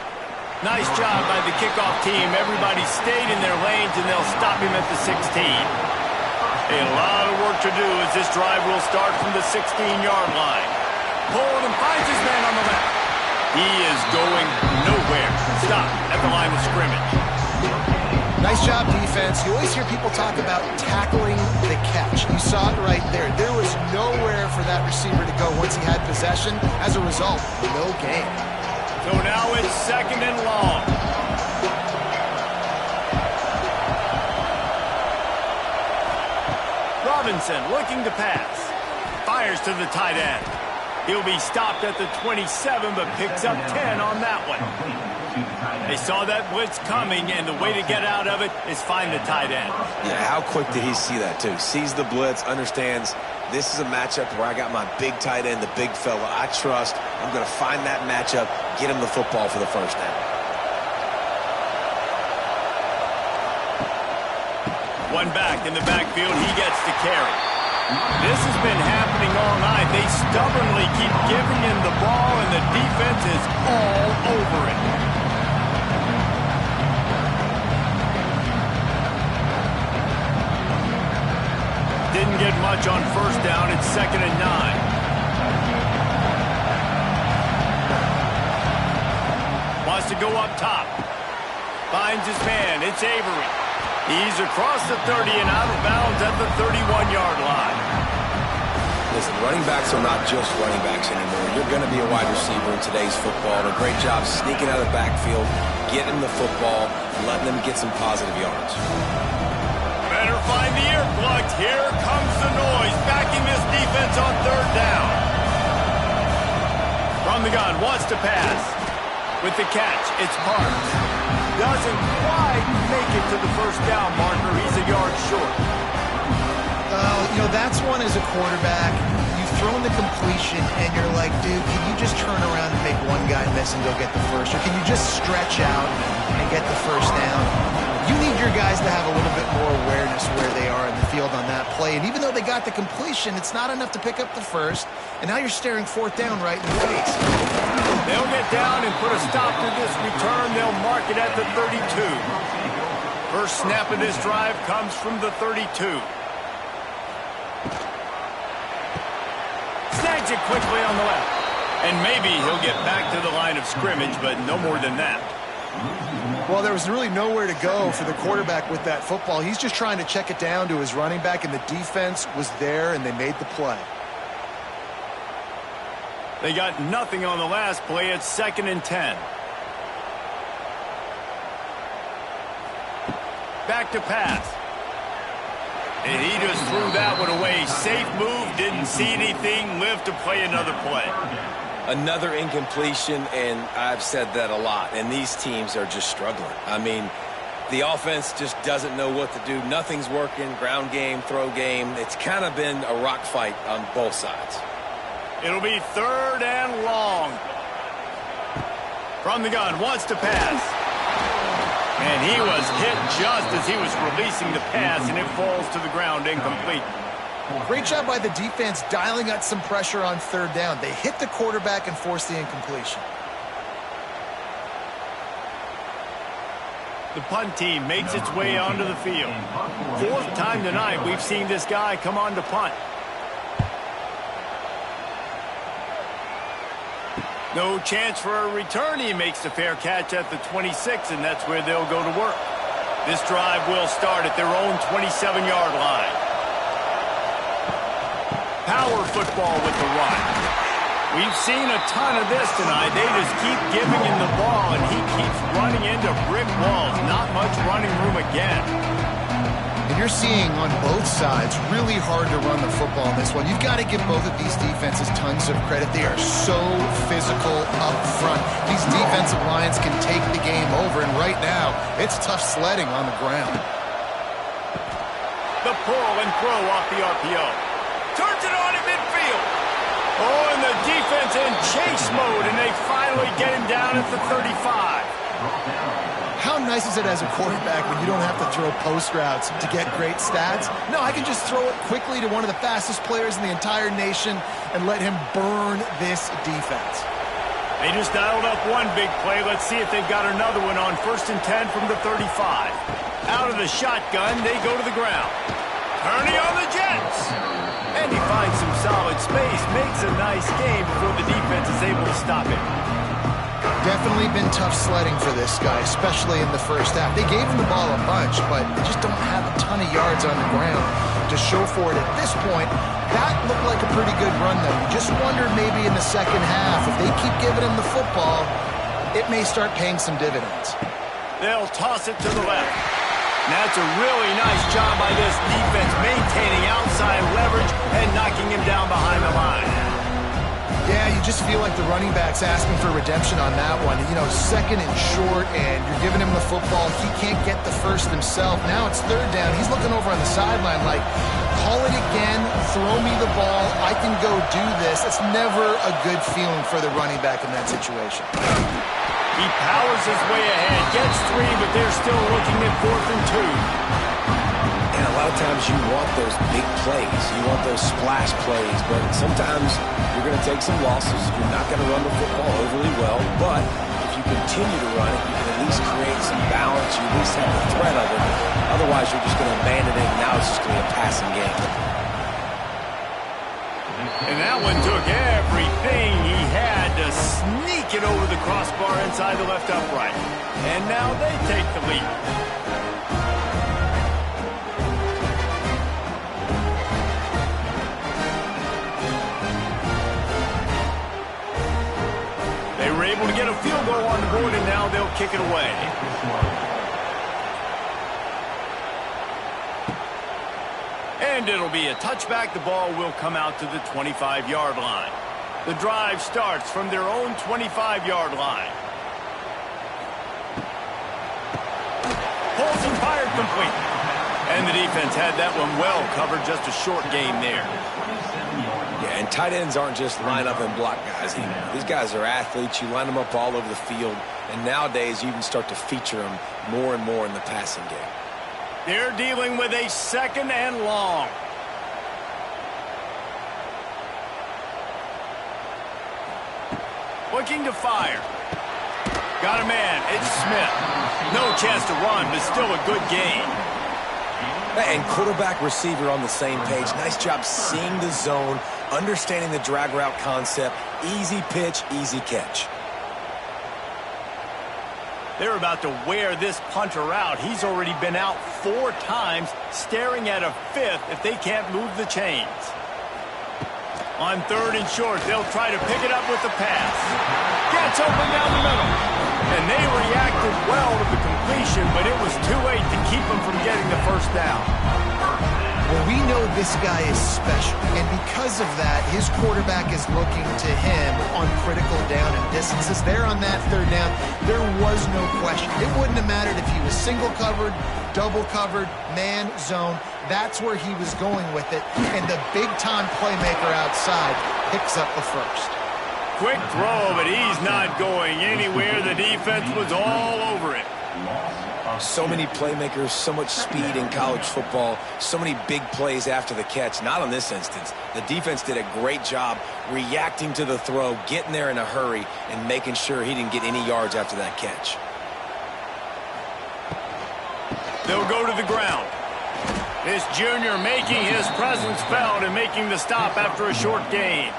Nice job by the kickoff team. Everybody stayed in their lanes, and they'll stop him at the 16. A lot of work to do as this drive will start from the 16-yard line. Pulled and finds his man on the left. He is going nowhere. Stop at the line of scrimmage. Nice job, defense. You always hear people talk about tackling the catch. You saw it right there. There was nowhere for that receiver to go once he had possession. As a result, no gain. So now it's second and long. Robinson looking to pass. Fires to the tight end. He'll be stopped at the 27, but picks up 10 on that one. They saw that blitz coming, and the way to get out of it is find the tight end. Yeah, how quick did he see that, too? Sees the blitz, understands this is a matchup where I got my big tight end, the big fella I trust. I'm going to find that matchup, get him the football for the first down. One back in the backfield, he gets to carry. This has been happening all night. They stubbornly keep giving him the ball, and the defense is all over it. Didn't get much on first down. It's second and 9. Wants to go up top. Finds his man. It's Avery. He's across the 30 and out of bounds at the 31-yard line. Listen, running backs are not just running backs anymore. You're going to be a wide receiver in today's football. And a great job sneaking out of the backfield, getting the football, letting them get some positive yards. Better find the earplugs. Here comes the noise, backing this defense on third down. From the gun, wants to pass. With the catch, it's Parks. Doesn't quite make it to the first down marker. He's a yard short. You know, that's one as a quarterback. You've thrown the completion, and you're like, dude, can you just turn around and make one guy miss and go get the first? Or can you just stretch out and get the first down? You need your guys to have a little bit more awareness where they are in the field on that play. And even though they got the completion, it's not enough to pick up the first. And now you're staring fourth down right in the face. They'll get down and put a stop to this return. They'll mark it at the 32. First snap of this drive comes from the 32. Snags it quickly on the left. And maybe he'll get back to the line of scrimmage, but no more than that. Well, there was really nowhere to go for the quarterback with that football. He's just trying to check it down to his running back, and the defense was there, and they made the play. They got nothing on the last play. It's second and 10. Back to pass. And he just threw that one away. Safe move, didn't see anything, lived to play another play. Another incompletion, and I've said that a lot, and these teams are just struggling. I mean, the offense just doesn't know what to do. Nothing's working, ground game, throw game. It's kind of been a rock fight on both sides. It'll be third and long. From the gun, wants to pass. And he was hit just as he was releasing the pass, and it falls to the ground incomplete. Great job by the defense dialing up some pressure on third down. They hit the quarterback and forced the incompletion. The punt team makes its way onto the field. Fourth time tonight we've seen this guy come on to punt. No chance for a return. He makes the fair catch at the 26, and that's where they'll go to work. This drive will start at their own 27-yard line. Power football with the run. We've seen a ton of this tonight. They just keep giving him the ball, and he keeps running into brick walls. Not much running room again. And you're seeing on both sides really hard to run the football in this one. You've got to give both of these defenses tons of credit. They are so physical up front. These defensive lines can take the game over, and right now, it's tough sledding on the ground. The pull and throw off the RPO. Turns it on in midfield. Oh, and the defense in chase mode, and they finally get him down at the 35. How nice is it as a quarterback when you don't have to throw post routes to get great stats? No, I can just throw it quickly to one of the fastest players in the entire nation and let him burn this defense. They just dialed up one big play. Let's see if they've got another one on 1st and 10 from the 35. Out of the shotgun, they go to the ground. Turning on the Jets. And he finds some solid space, makes a nice game before the defense is able to stop him. Definitely been tough sledding for this guy, especially in the first half. They gave him the ball a bunch, but they just don't have a ton of yards on the ground to show for it at this point. That looked like a pretty good run, though. You just wondered maybe in the second half, if they keep giving him the football, it may start paying some dividends. They'll toss it to the left. That's a really nice job by this defense, maintaining outside leverage and knocking him down behind the line. Yeah, you just feel like the running back's asking for redemption on that one. You know, 2nd and short, and you're giving him the football. He can't get the first himself. Now it's 3rd down. He's looking over on the sideline like, call it again, throw me the ball, I can go do this. It's never a good feeling for the running back in that situation. He powers his way ahead, gets 3, but they're still looking at 4th and 2. And a lot of times you want those big plays. You want those splash plays, but sometimes you're going to take some losses. You're not going to run the football overly well, but if you continue to run it, you can at least create some balance. You at least have the threat of it. Otherwise, you're just going to abandon it, and now it's just going to be a passing game. And that one took everything he had to sneak it over the crossbar inside the left upright. And now they take the lead. They were able to get a field goal on the board, and now they'll kick it away. And it'll be a touchback. The ball will come out to the 25-yard line. The drive starts from their own 25-yard line. Pulls and fired complete. And the defense had that one well covered. Just a short game there. Yeah, and tight ends aren't just line up and block guys either. These guys are athletes. You line them up all over the field. And nowadays, you even start to feature them more and more in the passing game. They're dealing with a 2nd and long. Looking to fire. Got a man. It's Smith. No chance to run, but still a good game. And quarterback receiver on the same page. Nice job seeing the zone, understanding the drag route concept. Easy pitch, easy catch. They're about to wear this punter out. He's already been out 4 times, staring at a 5th if they can't move the chains. On 3rd and short, they'll try to pick it up with the pass. Gets open down the middle. And they reacted well to the completion, but it was too late to keep them from getting the first down. Well, we know this guy is special, and because of that, his quarterback is looking to him on critical down and distances. There on that 3rd down, there was no question. It wouldn't have mattered if he was single covered, double covered, man, zone. That's where he was going with it, and the big-time playmaker outside picks up the first. Quick throw, but he's not going anywhere. The defense was all over it. So many playmakers, so much speed in college football, so many big plays after the catch. Not on this instance. The defense did a great job reacting to the throw, getting there in a hurry, and making sure he didn't get any yards after that catch. They'll go to the ground. This junior making his presence felt and making the stop after a short gain.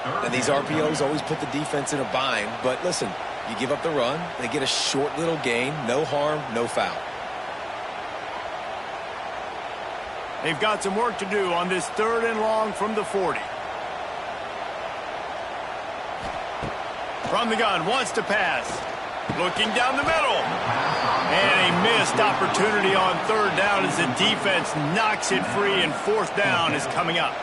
And these RPOs always put the defense in a bind, but listen, you give up the run, they get a short little gain, no harm, no foul. They've got some work to do on this 3rd and long from the 40. From the gun, wants to pass. Looking down the middle. And a missed opportunity on 3rd down as the defense knocks it free, and 4th down is coming up.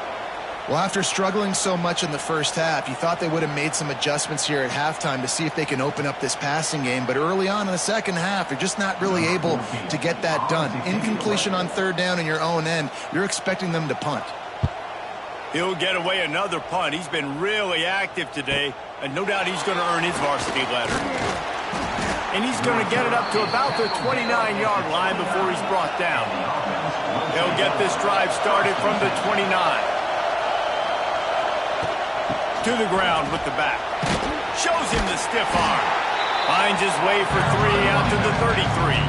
Well, after struggling so much in the first half, you thought they would have made some adjustments here at halftime to see if they can open up this passing game. But early on in the second half, they're just not really able to get that done. Incompletion on 3rd down in your own end, you're expecting them to punt. He'll get away another punt. He's been really active today, and no doubt he's going to earn his varsity letter. And he's going to get it up to about the 29-yard line before he's brought down. He'll get this drive started from the 29. To the ground with the back. Shows him the stiff arm. Finds his way for 3 out to the 33.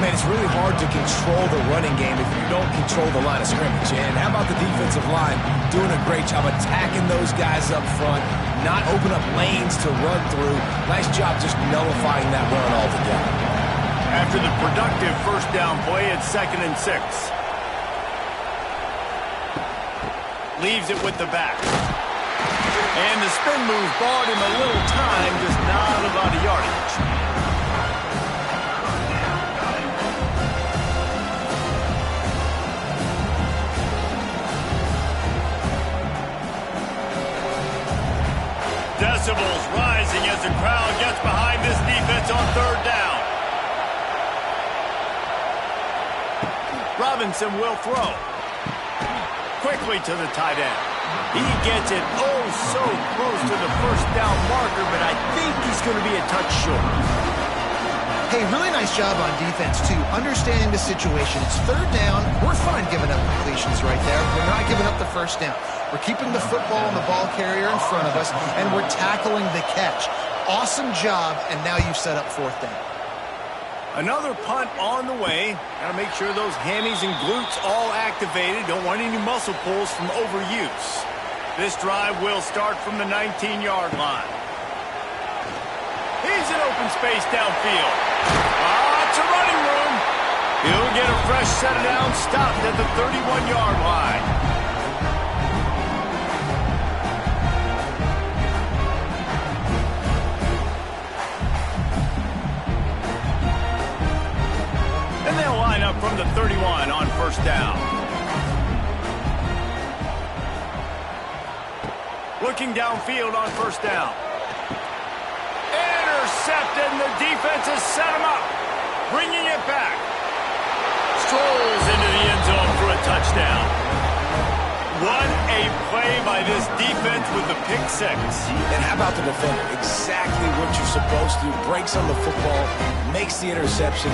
Man, it's really hard to control the running game if you don't control the line of scrimmage. And how about the defensive line doing a great job attacking those guys up front, not open up lanes to run through. Nice job just nullifying that run altogether. After the productive 1st down play, it's 2nd and 6. Leaves it with the back. And the spin move bought him a little time, just not a lot of yardage. Decibels rising as the crowd gets behind this defense on 3rd down. Robinson will throw. Quickly to the tight end. He gets it so close to the 1st down marker, but I think he's going to be a touch short. Hey, really nice job on defense, too, understanding the situation. It's 3rd down. We're fine giving up completions right there. We're not giving up the 1st down. We're keeping the football and the ball carrier in front of us, and we're tackling the catch. Awesome job, and now you've set up 4th down. Another punt on the way. Got to make sure those hammies and glutes all activated. Don't want any muscle pulls from overuse. This drive will start from the 19-yard line. He's in open space downfield. Lots of running room. He'll get a fresh set of downs stopped at the 31-yard line. And they'll line up from the 31 on 1st down. Looking downfield on 1st down. Intercepted, and the defense has set him up. Bringing it back. Strolls into the end zone for a touchdown. What a play by this defense with the pick 6. And how about the defender? Exactly what you're supposed to do. Breaks on the football, makes the interception.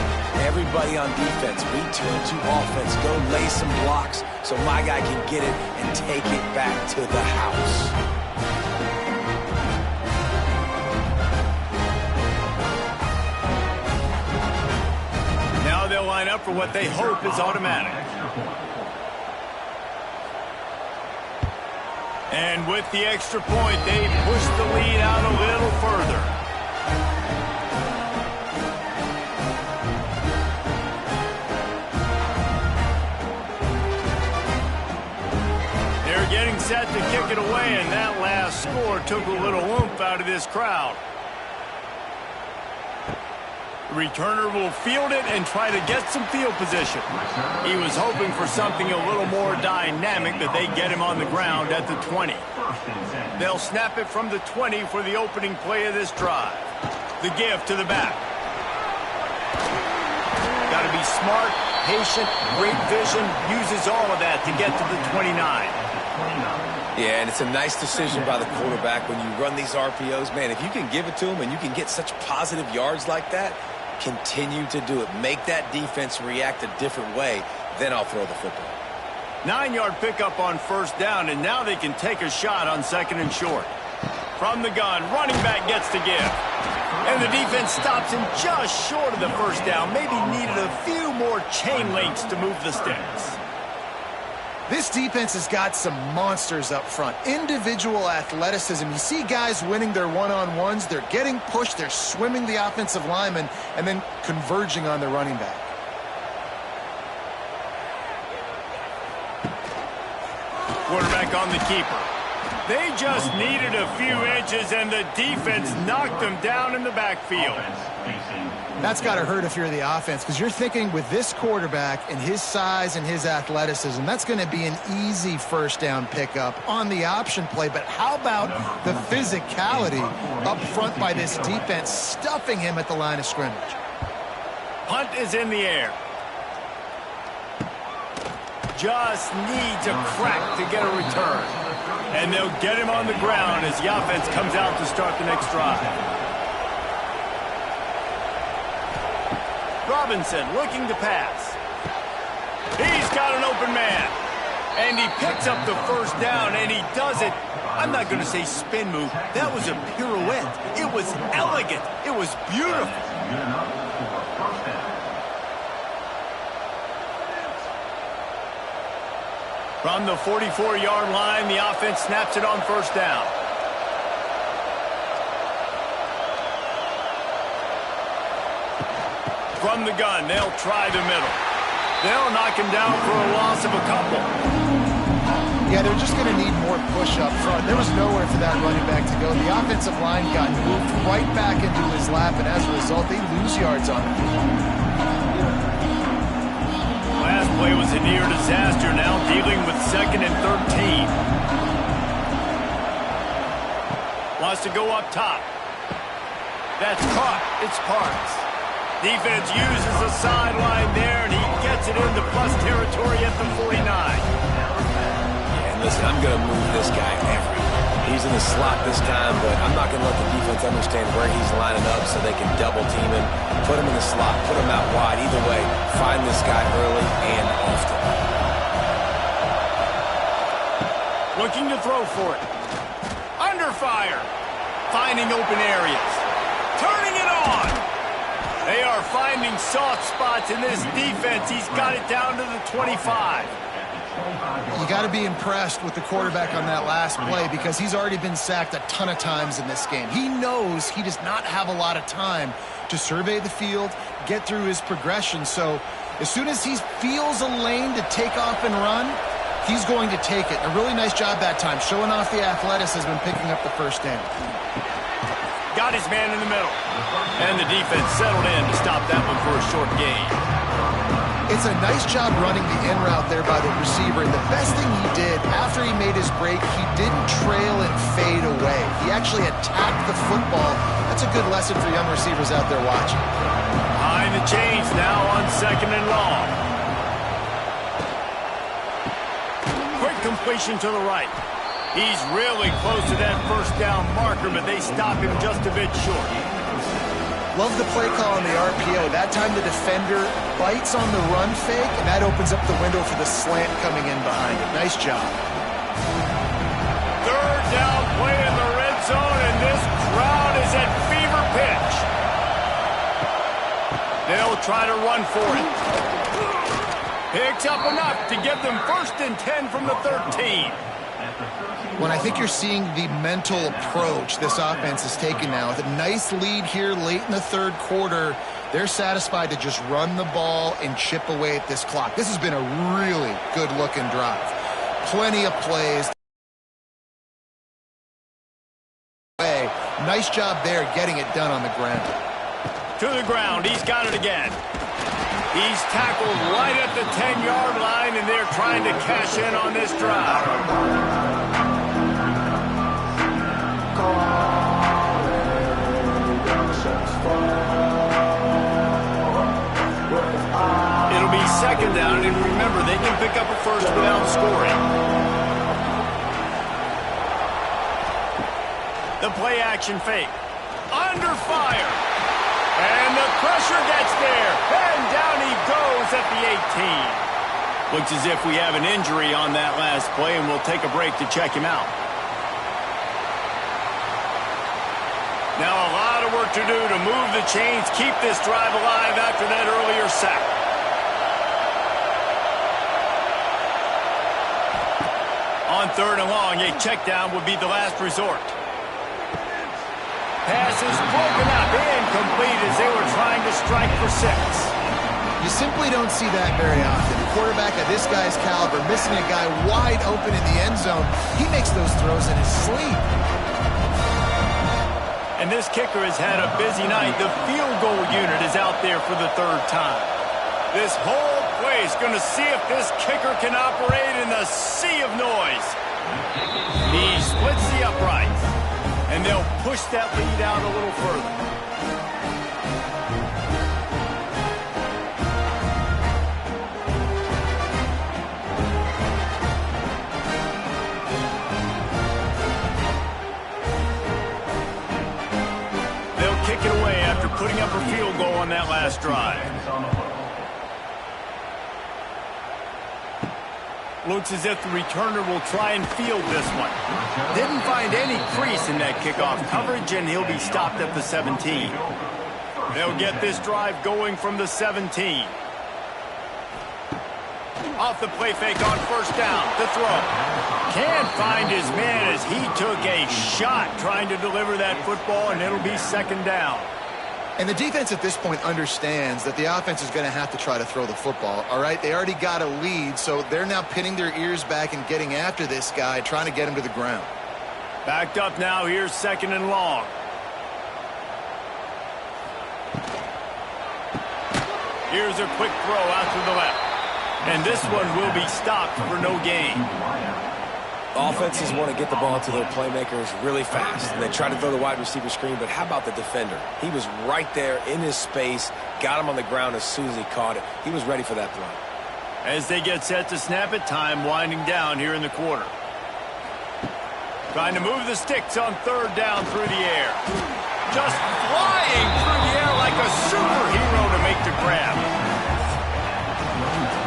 Everybody on defense, return to offense. Go lay some blocks so my guy can get it and take it back to the house. Now they'll line up for what they hope is automatic. And with the extra point, they push the lead out a little further. They're getting set to kick it away, and that last score took a little oomph out of this crowd. The returner will field it and try to get some field position. He was hoping for something a little more dynamic, but they get him on the ground at the 20. They'll snap it from the 20 for the opening play of this drive. The give to the back. Got to be smart, patient, great vision, uses all of that to get to the 29. Yeah, and it's a nice decision by the quarterback when you run these RPOs. Man, if you can give it to him and you can get such positive yards like that, continue to do it. Make that defense react a different way, then I'll throw the football. 9-yard pickup on 1st down, and now they can take a shot on 2nd and short. From the gun, running back gets to give. And the defense stops him just short of the 1st down. Maybe needed a few more chain links to move the sticks. This defense has got some monsters up front. Individual athleticism. You see guys winning their one-on-ones. They're getting pushed. They're swimming the offensive lineman and then converging on the running back. Quarterback on the keeper. They just needed a few inches, and the defense knocked them down in the backfield. That's got to hurt if you're the offense, because you're thinking with this quarterback and his size and his athleticism, that's going to be an easy first down pickup on the option play. But how about the physicality up front by this defense, stuffing him at the line of scrimmage? Punt is in the air. Just needs a crack to get a return. And they'll get him on the ground as the offense comes out to start the next drive. Robinson looking to pass. He's got an open man. And he picks up the first down, and he does it. I'm not going to say spin move. That was a pirouette. It was elegant. It was beautiful. From the 44-yard line, the offense snaps it on first down. From the gun, they'll try the middle. They'll knock him down for a loss of a couple. Yeah, they're just going to need more push up front. There was nowhere for that running back to go. The offensive line got moved right back into his lap, and as a result, they lose yards on him. Last play was a near disaster, now dealing with 2nd and 13. Wants to go up top. That's caught. It's Parks. Defense uses the sideline there, and he gets it into plus territory at the 49. Yeah, and listen, I'm going to move this guy everywhere. He's in the slot this time, but I'm not going to let the defense understand where he's lining up so they can double team him, put him in the slot, put him out wide. Either way, find this guy early and often. Looking to throw for it. Under fire. Finding open areas. Turning it on. They are finding soft spots in this defense. He's got it down to the 25. You got to be impressed with the quarterback on that last play because he's already been sacked a ton of times in this game. He knows he does not have a lot of time to survey the field, get through his progression. So as soon as he feels a lane to take off and run, he's going to take it. A really nice job that time, showing off the athleticism and picking up the first down. Got his man in the middle. And the defense settled in to stop that one for a short gain. It's a nice job running the in route there by the receiver. And the best thing he did after he made his break, he didn't trail and fade away. He actually attacked the football. That's a good lesson for young receivers out there watching. Behind the chains now on 2nd and long. Quick completion to the right. He's really close to that first down marker, but they stop him just a bit short. Love the play call on the RPO. That time the defender bites on the run fake, and that opens up the window for the slant coming in behind it. Nice job. 3rd down play in the red zone, and this crowd is at fever pitch. They'll try to run for it. Picks up enough to give them 1st and 10 from the 13. When I think you're seeing the mental approach this offense is taking now, with a nice lead here late in the 3rd quarter, they're satisfied to just run the ball and chip away at this clock. This has been a really good-looking drive. Plenty of plays. Nice job there getting it done on the ground. To the ground. He's got it again. He's tackled right at the 10-yard line, and they're trying to cash in on this drive. It'll be 2nd down, and remember, they can pick up a first without scoring. The play action fake. Under fire. And the pressure gets there. And down he goes at the 18. Looks as if we have an injury on that last play, and we'll take a break to check him out. Now a lot of work to do to move the chains, keep this drive alive after that earlier sack. On 3rd and long, a check down would be the last resort. Pass is broken up, incomplete as they were trying to strike for 6. You simply don't see that very often. quarterback of this guy's caliber, missing a guy wide open in the end zone, he makes those throws in his sleep. And this kicker has had a busy night. The field goal unit is out there for the third time. This whole place going to see if this kicker can operate in the sea of noise. He splits the uprights, and they'll push that lead out a little further. Kick it away after putting up a field goal on that last drive. Looks as if the returner will try and field this one. Didn't find any crease in that kickoff coverage, and he'll be stopped at the 17. They'll get this drive going from the 17. Off the play fake on first down to throw. Can't find his man as he took a shot trying to deliver that football, and it'll be second down. And the defense at this point understands that the offense is going to have to try to throw the football, all right? They already got a lead, so they're now pinning their ears back and getting after this guy, trying to get him to the ground. Backed up now, here's second and long. Here's a quick throw out to the left. And this one will be stopped for no gain. Offenses want to get the ball to their playmakers really fast, and they try to throw the wide receiver screen, but how about the defender? He was right there in his space, got him on the ground as soon as he caught it. He was ready for that play. As they get set to snap it, time winding down here in the quarter. Trying to move the sticks on third down through the air. Just flying through the air like a superhero to make the grab.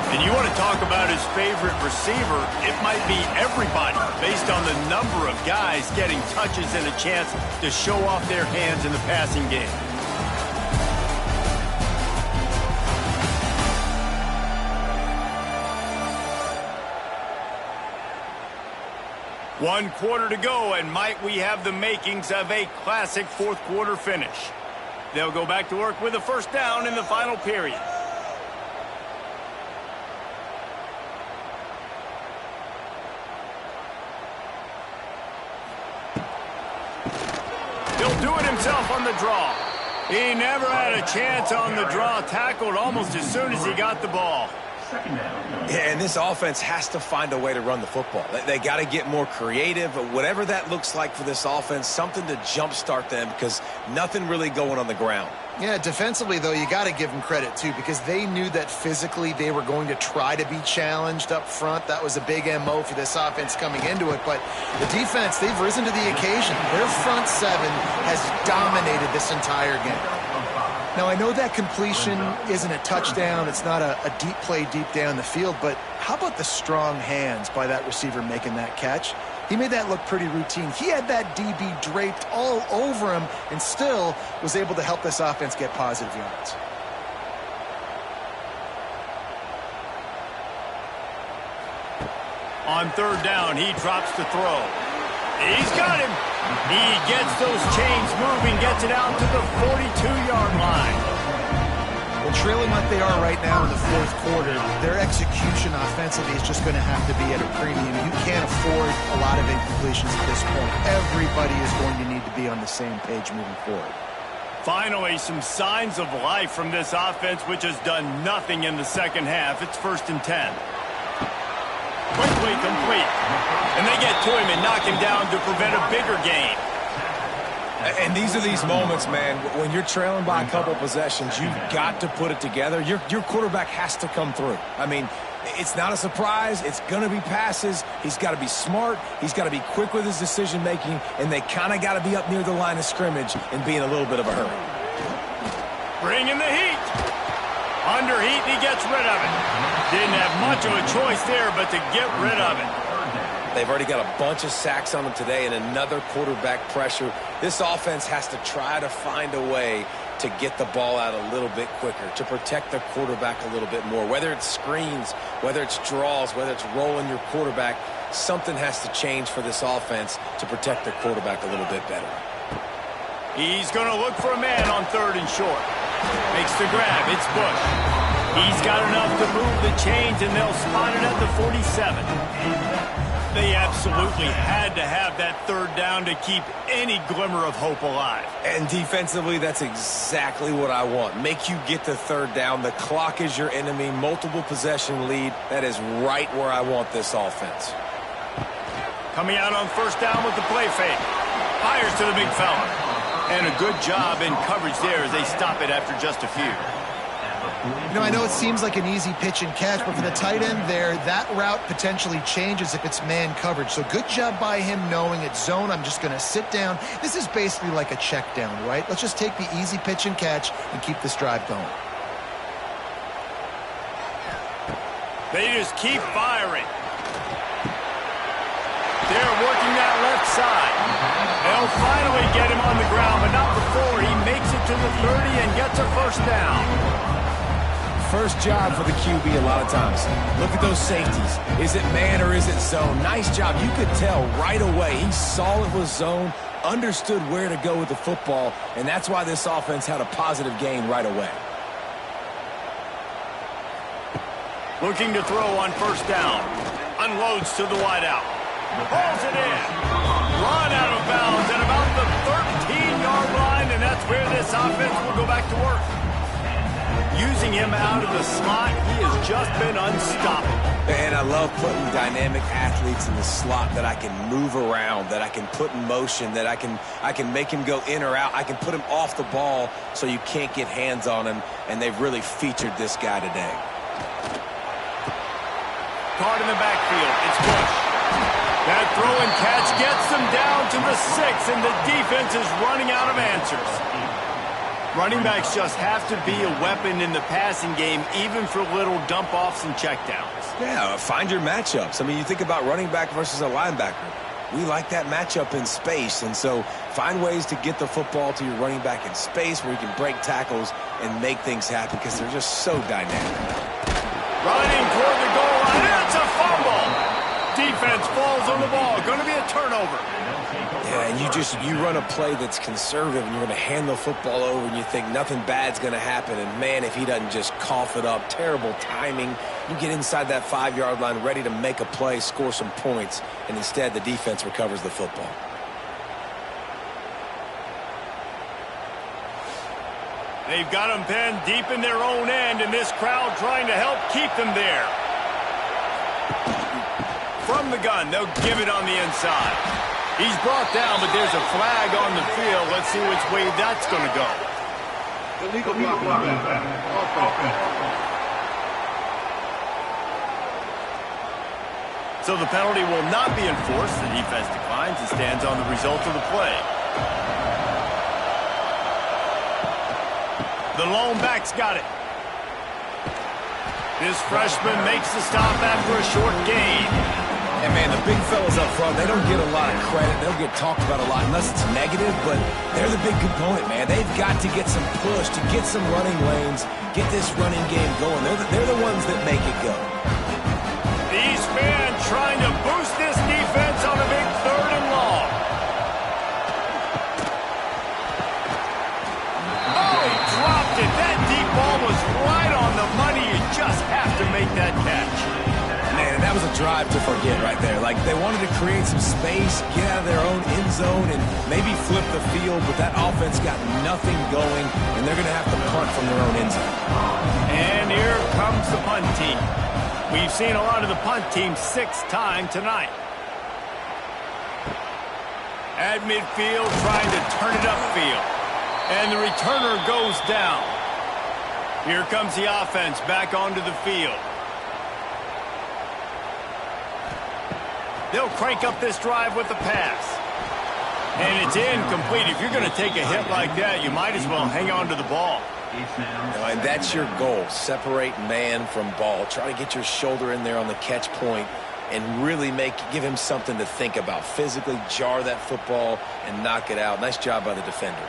And you want to talk about his favorite receiver, it might be everybody based on the number of guys getting touches and a chance to show off their hands in the passing game. One quarter to go, and might we have the makings of a classic fourth quarter finish. They'll go back to work with a first down in the final period. He'll do it himself on the draw. He never had a chance on the draw, tackled almost as soon as he got the ball. Yeah, and this offense has to find a way to run the football. They got to get more creative, whatever that looks like for this offense, something to jumpstart them because nothing really going on the ground. Yeah, defensively, though, you got to give them credit, too, because they knew that physically they were going to try to be challenged up front. That was a big MO for this offense coming into it. But the defense, they've risen to the occasion. Their front seven has dominated this entire game. Now, I know that completion isn't a touchdown. It's not a deep play deep down the field. But how about the strong hands by that receiver making that catch? He made that look pretty routine. He had that DB draped all over him and still was able to help this offense get positive yards. On third down, he drops to throw. He's got him. He gets those chains moving, gets it out to the 42-yard line. Well, trailing like they are right now in the fourth quarter, their execution offensively is just going to have to be at a premium. You can't afford a lot of incompletions at this point. Everybody is going to need to be on the same page moving forward. Finally, some signs of life from this offense, which has done nothing in the second half. It's 1st and 10. Quickly complete. And they get to him and knock him down to prevent a bigger gain. And these are these moments, man, when you're trailing by a couple possessions, you've got to put it together. Your quarterback has to come through. I mean, it's not a surprise. It's going to be passes. He's got to be smart. He's got to be quick with his decision-making, and they kind of got to be up near the line of scrimmage and be in a little bit of a hurry. Bring in the heat. Under heat, he gets rid of it. Didn't have much of a choice there, but to get rid of it. They've already got a bunch of sacks on them today and another quarterback pressure. This offense has to try to find a way to get the ball out a little bit quicker, to protect the quarterback a little bit more. Whether it's screens, whether it's draws, whether it's rolling your quarterback, something has to change for this offense to protect the quarterback a little bit better. He's going to look for a man on 3rd and short. Makes the grab. It's Bush. He's got enough to move the chains, and they'll spot it at the 47. They absolutely had to have that third down to keep any glimmer of hope alive. And defensively, that's exactly what I want. Make you get the third down. The clock is your enemy. Multiple possession lead. That is right where I want this offense. Coming out on first down with the play fake. Fires to the big fella. And a good job in coverage there as they stop it after just a few. You know, I know it seems like an easy pitch and catch, but for the tight end there, that route potentially changes if it's man coverage. So good job by him knowing it's zone. I'm just going to sit down. This is basically like a check down, right? Let's just take the easy pitch and catch and keep this drive going. They just keep firing. They're working that left side. They'll finally get him on the ground, but not before he makes it to the 30 and gets a first down. First job for the QB a lot of times. Look at those safeties. Is it man or is it zone? Nice job. You could tell right away. He saw it was zone, understood where to go with the football, and that's why this offense had a positive gain right away. Looking to throw on first down. Unloads to the wideout. Pulls it in. Run out of bounds at about the 13-yard line, and that's where this offense will go back to work. Using him out of the slot, he has just been unstoppable. And I love putting dynamic athletes in the slot that I can move around, that I can put in motion, that I can make him go in or out. I can put him off the ball so you can't get hands on him, and they've really featured this guy today. Caught in the backfield. It's Bush. That throw and catch gets them down to the 6, and the defense is running out of answers. Running backs just have to be a weapon in the passing game, even for little dump-offs and checkdowns. Yeah, find your matchups. I mean, you think about running back versus a linebacker. We like that matchup in space, and so find ways to get the football to your running back in space where you can break tackles and make things happen because they're just so dynamic. Running toward the goal line. It's a fumble. Defense falls on the ball. Going to be a turnover. Yeah, and you run a play that's conservative, and you're going to hand the football over, and you think nothing bad's going to happen. And, man, if he doesn't just cough it up, terrible timing. You get inside that 5-yard line ready to make a play, score some points, and instead the defense recovers the football. They've got them pinned deep in their own end, and this crowd trying to help keep them there. From the gun, they'll give it on the inside. He's brought down, but there's a flag on the field. Let's see which way that's going to go. Illegal block. So the penalty will not be enforced. The defense declines and stands on the result of the play. The lone back's got it. This freshman makes the stop after a short gain. And, man, the big fellas up front, they don't get a lot of credit. They don't get talked about a lot unless it's negative, but they're the big component, man. They've got to get some push, to get some running lanes, get this running game going. They're the ones that make it go. These fans trying to boost this defense on a big 3rd and long. Oh, he dropped it. That deep ball was right on the money. You just have to make that catch. Man, that was a drive to forget right there. Like, they wanted to create some space, get out of their own end zone, and maybe flip the field, but that offense got nothing going, and they're going to have to punt from their own end zone. And here comes the punt team. We've seen a lot of the punt team 6 times tonight. At midfield, trying to turn it upfield. And the returner goes down. Here comes the offense back onto the field. They'll crank up this drive with the pass. And it's incomplete. If you're going to take a hit like that, you might as well hang on to the ball. And that's your goal. Separate man from ball. Try to get your shoulder in there on the catch point and really give him something to think about. Physically jar that football and knock it out. Nice job by the defender.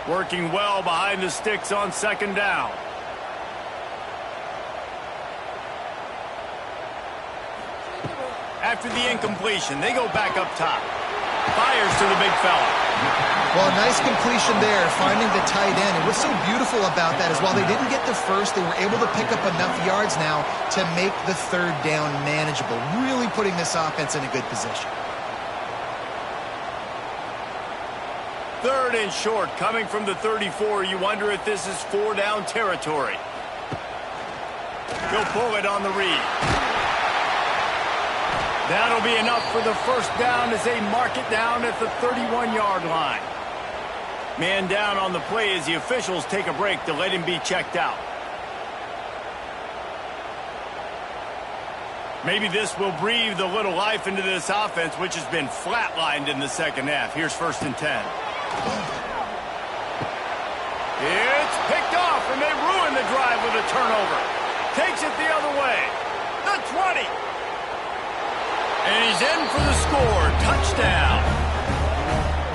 Working well behind the sticks on 2nd down. After the incompletion, they go back up top. Fires to the big fella. Well, a nice completion there, finding the tight end. And what's so beautiful about that is while they didn't get the first, they were able to pick up enough yards now to make the third down manageable, really putting this offense in a good position. Third and short, coming from the 34. You wonder if this is 4-down territory. He'll pull it on the read. That'll be enough for the first down as they mark it down at the 31-yard line. Man down on the play as the officials take a break to let him be checked out. Maybe this will breathe a little life into this offense, which has been flatlined in the second half. Here's 1st and 10. It's picked off, and they ruin the drive with a turnover. Takes it the other way. The 20. And he's in for the score. Touchdown.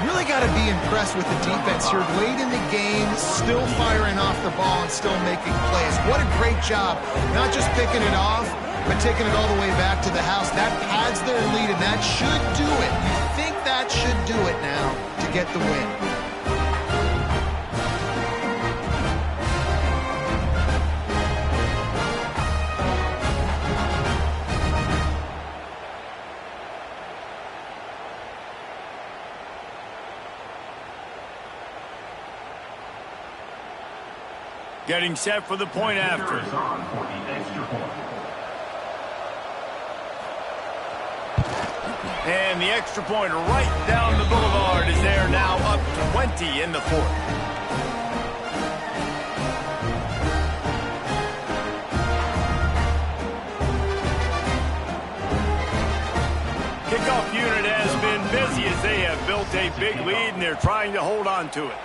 Really got to be impressed with the defense here. Late in the game, still firing off the ball and still making plays. What a great job. Not just picking it off, but taking it all the way back to the house. That pads their lead, and that should do it. You think that should do it now to get the win. Getting set for the point after. And the extra point right down the boulevard is there now, up 20 in the fourth. Kickoff unit has been busy as they have built a big lead and they're trying to hold on to it.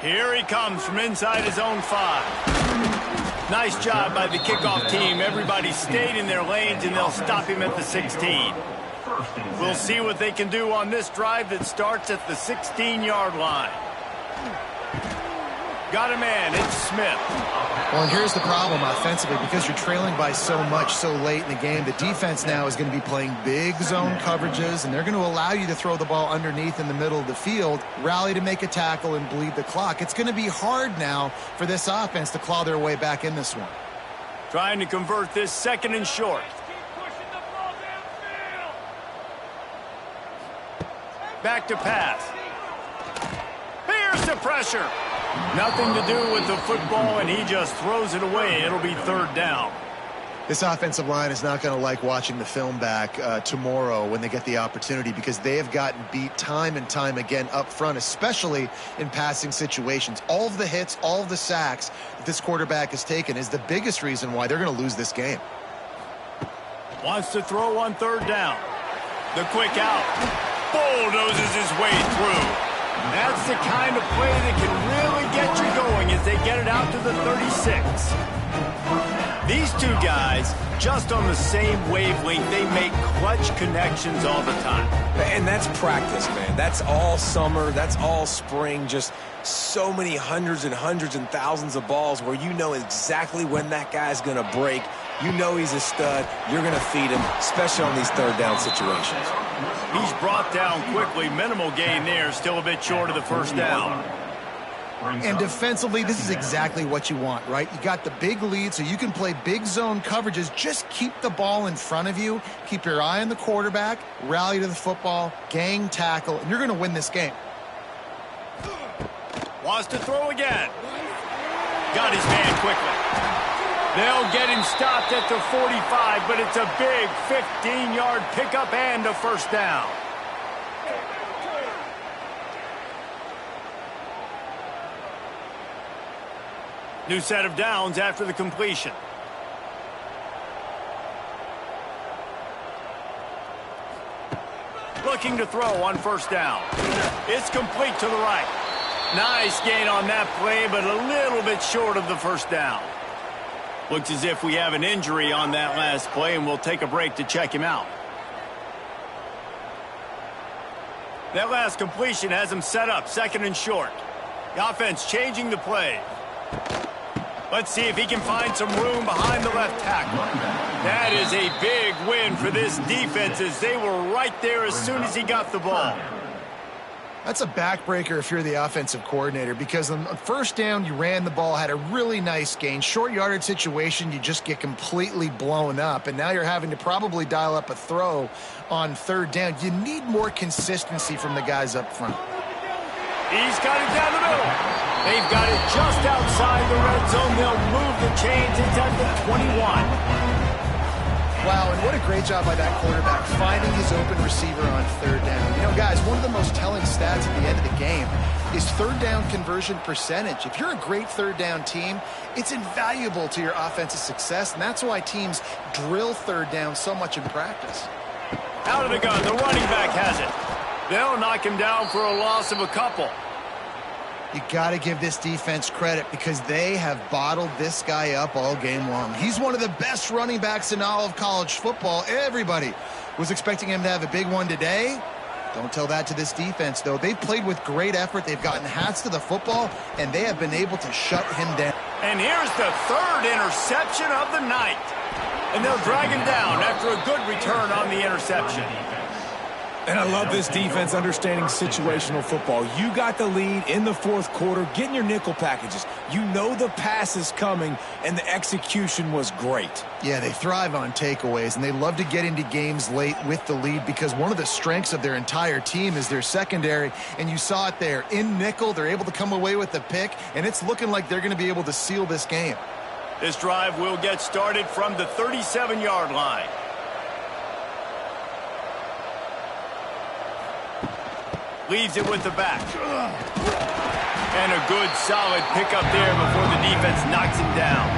Here he comes from inside his own 5. Nice job by the kickoff team. Everybody stayed in their lanes, and they'll stop him at the 16. We'll see what they can do on this drive that starts at the 16-yard line. Got a man. It's Smith. Well, and here's the problem offensively. Because you're trailing by so much so late in the game, the defense now is going to be playing big zone coverages, and they're going to allow you to throw the ball underneath in the middle of the field, rally to make a tackle, and bleed the clock. It's going to be hard now for this offense to claw their way back in this one. Trying to convert this 2nd and short. Back to pass. Here's the pressure. Nothing to do with the football, and he just throws it away. It'll be 3rd down. This offensive line is not going to like watching the film back tomorrow when they get the opportunity, because they have gotten beat time and time again up front, especially in passing situations. All of the hits, all of the sacks that this quarterback has taken is the biggest reason why they're going to lose this game. Wants to throw on 3rd down. The quick out. Bulldozes his way through. That's the kind of play that can really get you going as they get it out to the 36. These two guys, just on the same wavelength, they make clutch connections all the time. And that's practice, man. That's all summer. That's all spring. Just so many hundreds and hundreds and thousands of balls where you know exactly when that guy's going to break. You know he's a stud. You're going to feed him, especially on these 3rd down situations. He's brought down quickly. Minimal gain there. Still a bit short of the 1st down. And defensively, this is exactly what you want, right? You got the big lead, so you can play big zone coverages. Just keep the ball in front of you. Keep your eye on the quarterback. Rally to the football. Gang tackle. And you're going to win this game. Wants to throw again. Got his man quickly. They'll get him stopped at the 45, but it's a big 15-yard pickup and a 1st down. New set of downs after the completion. Looking to throw on 1st down. It's complete to the right. Nice gain on that play, but a little bit short of the 1st down. Looks as if we have an injury on that last play, and we'll take a break to check him out. That last completion has him set up 2nd and short. The offense changing the play. Let's see if he can find some room behind the left tackle. That is a big win for this defense as they were right there as soon as he got the ball. That's a backbreaker if you're the offensive coordinator, because on first down, you ran the ball, had a really nice gain. Short yardage situation, you just get completely blown up, and now you're having to probably dial up a throw on third down. You need more consistency from the guys up front. He's got it down the middle. They've got it just outside the red zone. They'll move the chains. It's at the 21. Wow, and what a great job by that quarterback finding his open receiver on third down. You know, guys, one of the most telling stats at the end of the game is third down conversion percentage. If you're a great third down team, it's invaluable to your offensive success, and that's why teams drill third down so much in practice. Out of the gun, the running back has it. They'll knock him down for a loss of a couple. You got to give this defense credit because they have bottled this guy up all game long. He's one of the best running backs in all of college football. Everybody was expecting him to have a big one today. Don't tell that to this defense, though. They've played with great effort. They've gotten hats to the football, and they have been able to shut him down. And here's the third interception of the night. And they'll drag him down after a good return on the interception. And I love this defense understanding situational football. You got the lead in the fourth quarter, getting your nickel packages. You know the pass is coming, and the execution was great. Yeah, they thrive on takeaways, and they love to get into games late with the lead because one of the strengths of their entire team is their secondary, and you saw it there. In nickel, they're able to come away with the pick, and it's looking like they're going to be able to seal this game. This drive will get started from the 37-yard line. Leaves it with the back. And a good, solid pickup there before the defense knocks him down.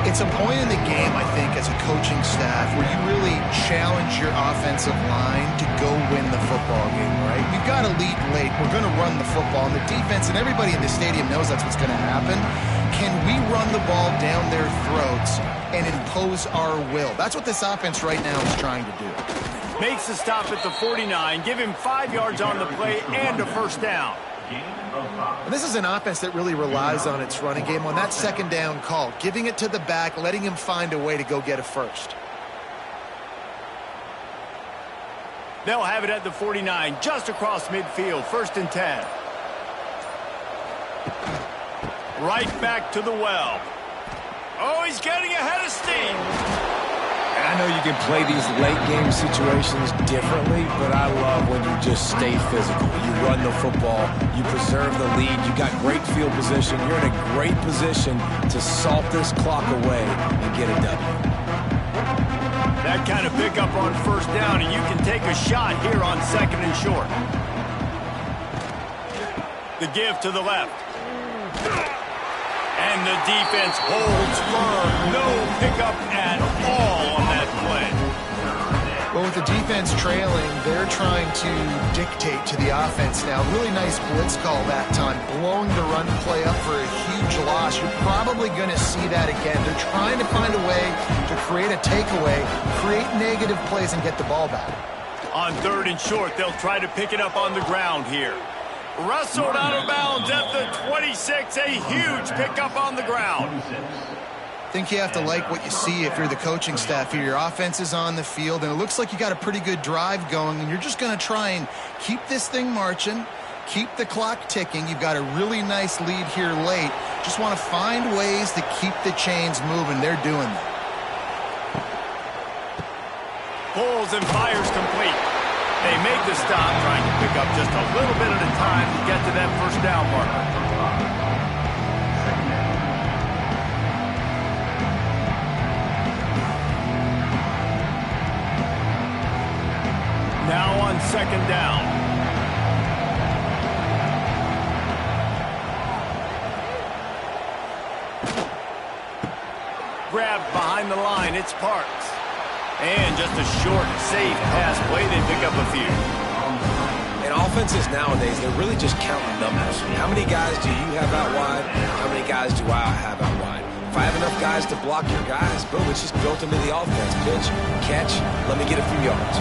It's a point in the game, I think, as a coaching staff where you really challenge your offensive line to go win the football game, right? We've got to lead late. We're going to run the football. And the defense and everybody in the stadium knows that's what's going to happen. Can we run the ball down their throats and impose our will? That's what this offense right now is trying to do. Makes the stop at the 49, give him 5 yards on the play and a first down. And this is an offense that really relies on its running game on that second down call, giving it to the back, letting him find a way to go get a first. They'll have it at the 49, just across midfield, 1st and 10. Right back to the well. Oh, he's getting ahead of steam. And I know you can play these late game situations differently, but I love when you just stay physical. You run the football, you preserve the lead, you got great field position, you're in a great position to salt this clock away and get a W. That kind of pickup on first down, and you can take a shot here on 2nd and short. The give to the left. And the defense holds firm. No pickup at all on that play. Well, with the defense trailing, they're trying to dictate to the offense now. Really nice blitz call that time, blowing the run play up for a huge loss. You're probably going to see that again. They're trying to find a way to create a takeaway, create negative plays, and get the ball back. On 3rd and short, they'll try to pick it up on the ground here. Wrestled out of bounds at the 26. A huge pickup on the ground. I think you have to like what you see if you're the coaching staff here. Your offense is on the field, and it looks like you got a pretty good drive going, and you're just going to try and keep this thing marching, keep the clock ticking. You've got a really nice lead here late. Just want to find ways to keep the chains moving. They're doing that. Pulls and fires complete. They make the stop, trying to pick up just a little bit at a time to get to that first down marker. Now on 2nd down. Grabbed behind the line, it's Parks. And just a short, safe pass play, they pick up a few. And offenses nowadays, they're really just counting numbers. How many guys do you have out wide? How many guys do I have out wide? If I have enough guys to block your guys, boom, it's just built into the offense. Pitch, catch, let me get a few yards.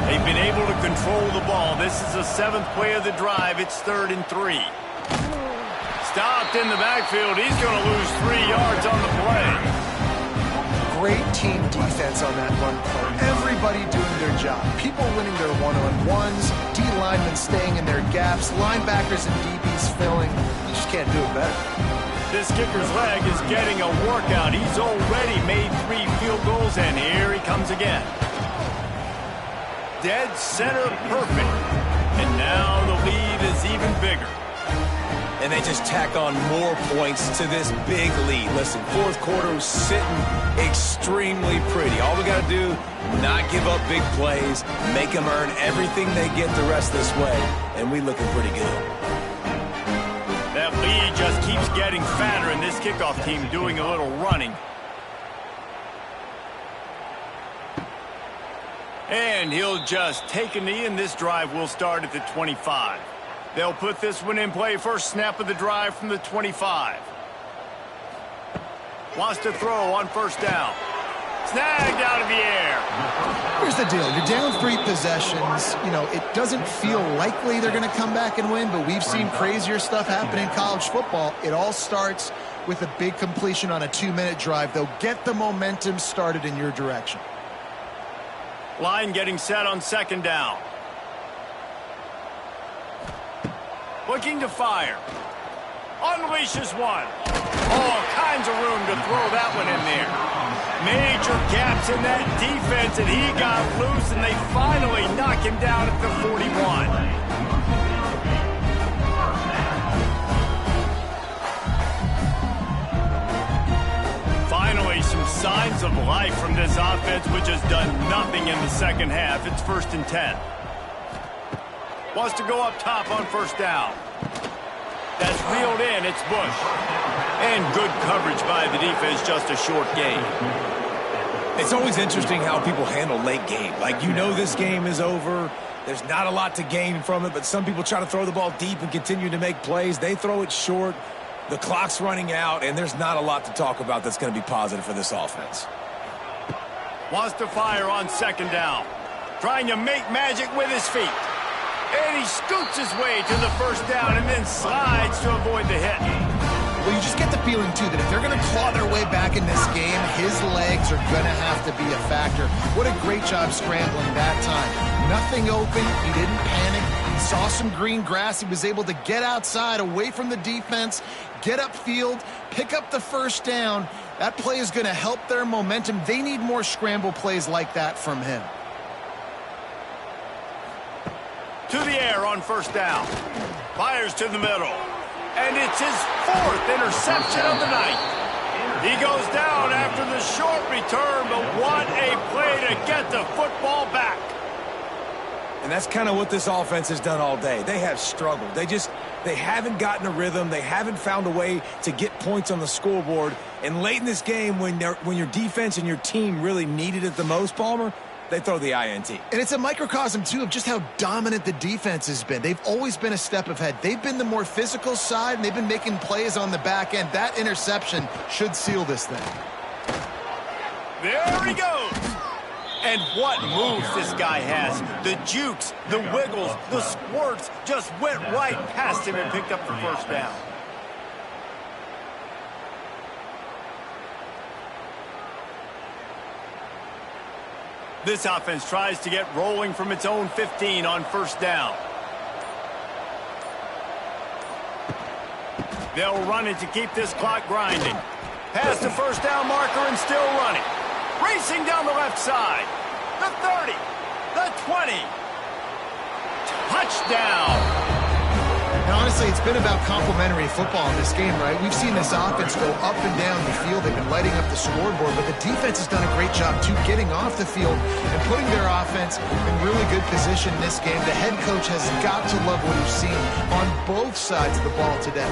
They've been able to control the ball. This is the 7th play of the drive. It's 3rd and 3. Stopped in the backfield. He's going to lose 3 yards on the play. Great team defense on that run play. Everybody doing their job. People winning their one-on-ones, D linemen staying in their gaps, linebackers and DBs filling. You just can't do it better. This kicker's leg is getting a workout. He's already made 3 field goals, and here he comes again. Dead center perfect. And now the lead is even bigger. And they just tack on more points to this big lead. Listen, fourth quarter was sitting extremely pretty. All we got to do, not give up big plays, make them earn everything they get the rest of this way, and we looking pretty good. That lead just keeps getting fatter, and this kickoff team doing a little running. And he'll just take a knee, and this drive will start at the 25. They'll put this one in play. First snap of the drive from the 25. Wants to throw on first down. Snagged out of the air. Here's the deal. You're down 3 possessions. You know, it doesn't feel likely they're going to come back and win, but we've seen crazier stuff happen in college football. It all starts with a big completion on a 2-minute drive. They'll get the momentum started in your direction. Line getting set on second down. Looking to fire. Unleashes one. All kinds of room to throw that one in there. Major gaps in that defense, and he got loose, and they finally knock him down at the 41. Finally, some signs of life from this offense, which has done nothing in the second half. It's 1st and 10. Wants to go up top on first down. That's reeled in. It's Bush. And good coverage by the defense, just a short gain. It's always interesting how people handle late game. Like, you know this game is over. There's not a lot to gain from it, but some people try to throw the ball deep and continue to make plays. They throw it short. The clock's running out, and there's not a lot to talk about that's going to be positive for this offense. Wants to fire on second down. Trying to make magic with his feet. And he scoots his way to the first down and then slides to avoid the hit. Well, you just get the feeling, too, that if they're going to claw their way back in this game, his legs are going to have to be a factor. What a great job scrambling that time. Nothing open. He didn't panic. He saw some green grass. He was able to get outside, away from the defense, get upfield, pick up the first down. That play is going to help their momentum. They need more scramble plays like that from him. To the air on first down. Fires to the middle. And it's his 4th interception of the night. He goes down after the short return, but what a play to get the football back. And that's kind of what this offense has done all day. They have struggled. They haven't gotten a rhythm. They haven't found a way to get points on the scoreboard. And late in this game, when your defense and your team really needed it the most, Palmer, they throw the INT. And it's a microcosm, too, of just how dominant the defense has been. They've always been a step ahead. They've been the more physical side, and they've been making plays on the back end. That interception should seal this thing. There he goes. And what moves this guy has. The jukes, the wiggles, the squirts just went right past him and picked up the first down. This offense tries to get rolling from its own 15 on first down. They'll run it to keep this clock grinding. Past the first down marker and still running. Racing down the left side. The 30. The 20. Touchdown. And honestly, it's been about complementary football in this game, right? We've seen this offense go up and down the field. They've been lighting up the scoreboard, but the defense has done a great job, too, getting off the field and putting their offense in really good position in this game. The head coach has got to love what he's seen on both sides of the ball today.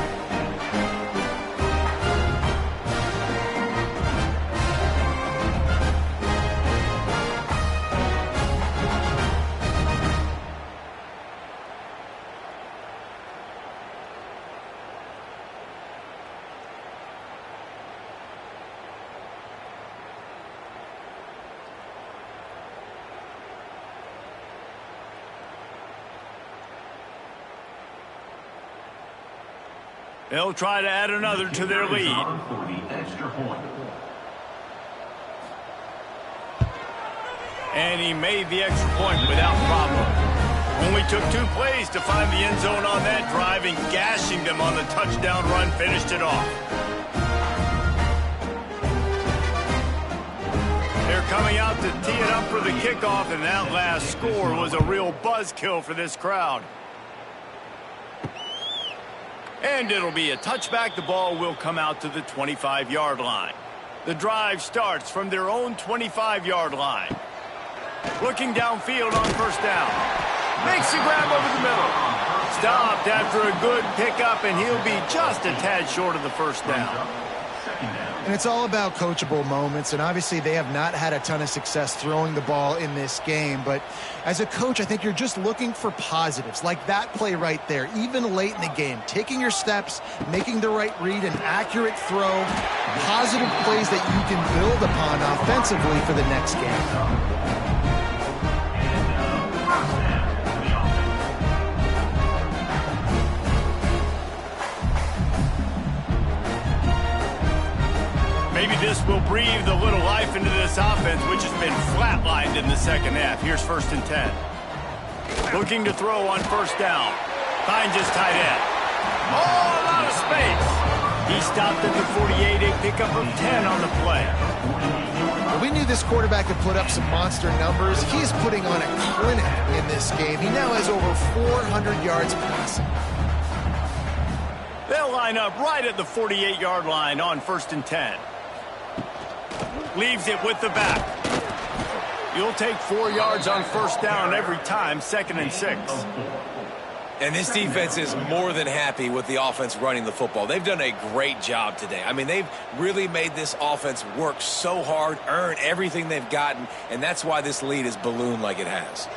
They'll try to add another to their lead. And he made the extra point without problem. Only took 2 plays to find the end zone on that drive, and gashing them on the touchdown run finished it off. They're coming out to tee it up for the kickoff, and that last score was a real buzzkill for this crowd. And it'll be a touchback. The ball will come out to the 25-yard line. The drive starts from their own 25-yard line. Looking downfield on first down. Makes the grab over the middle. Stopped after a good pickup, and he'll be just a tad short of the first down. And it's all about coachable moments, and obviously they have not had a ton of success throwing the ball in this game. But as a coach, I think you're just looking for positives, like that play right there, even late in the game. Taking your steps, making the right read, an accurate throw, positive plays that you can build upon offensively for the next game. Maybe this will breathe a little life into this offense, which has been flatlined in the second half. Here's 1st and 10. Looking to throw on first down. Finds his tight end. Oh, a lot of space. He stopped at the 48, a pickup of 10 on the play. We knew this quarterback could put up some monster numbers. He is putting on a clinic in this game. He now has over 400 yards passing. They'll line up right at the 48-yard line on 1st and 10. Leaves it with the back. You'll take 4 yards on first down every time, 2nd and 6. And this defense is more than happy with the offense running the football. They've done a great job today. I mean, they've really made this offense work so hard, earn everything they've gotten, and that's why this lead has ballooned like it has.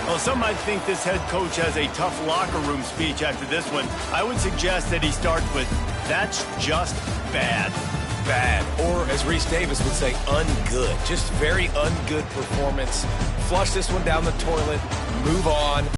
Well, some might think this head coach has a tough locker room speech after this one. I would suggest that he starts with, "That's just bad." Bad. Or, as Reese Davis would say, ungood. Just very ungood performance. Flush this one down the toilet. Move on.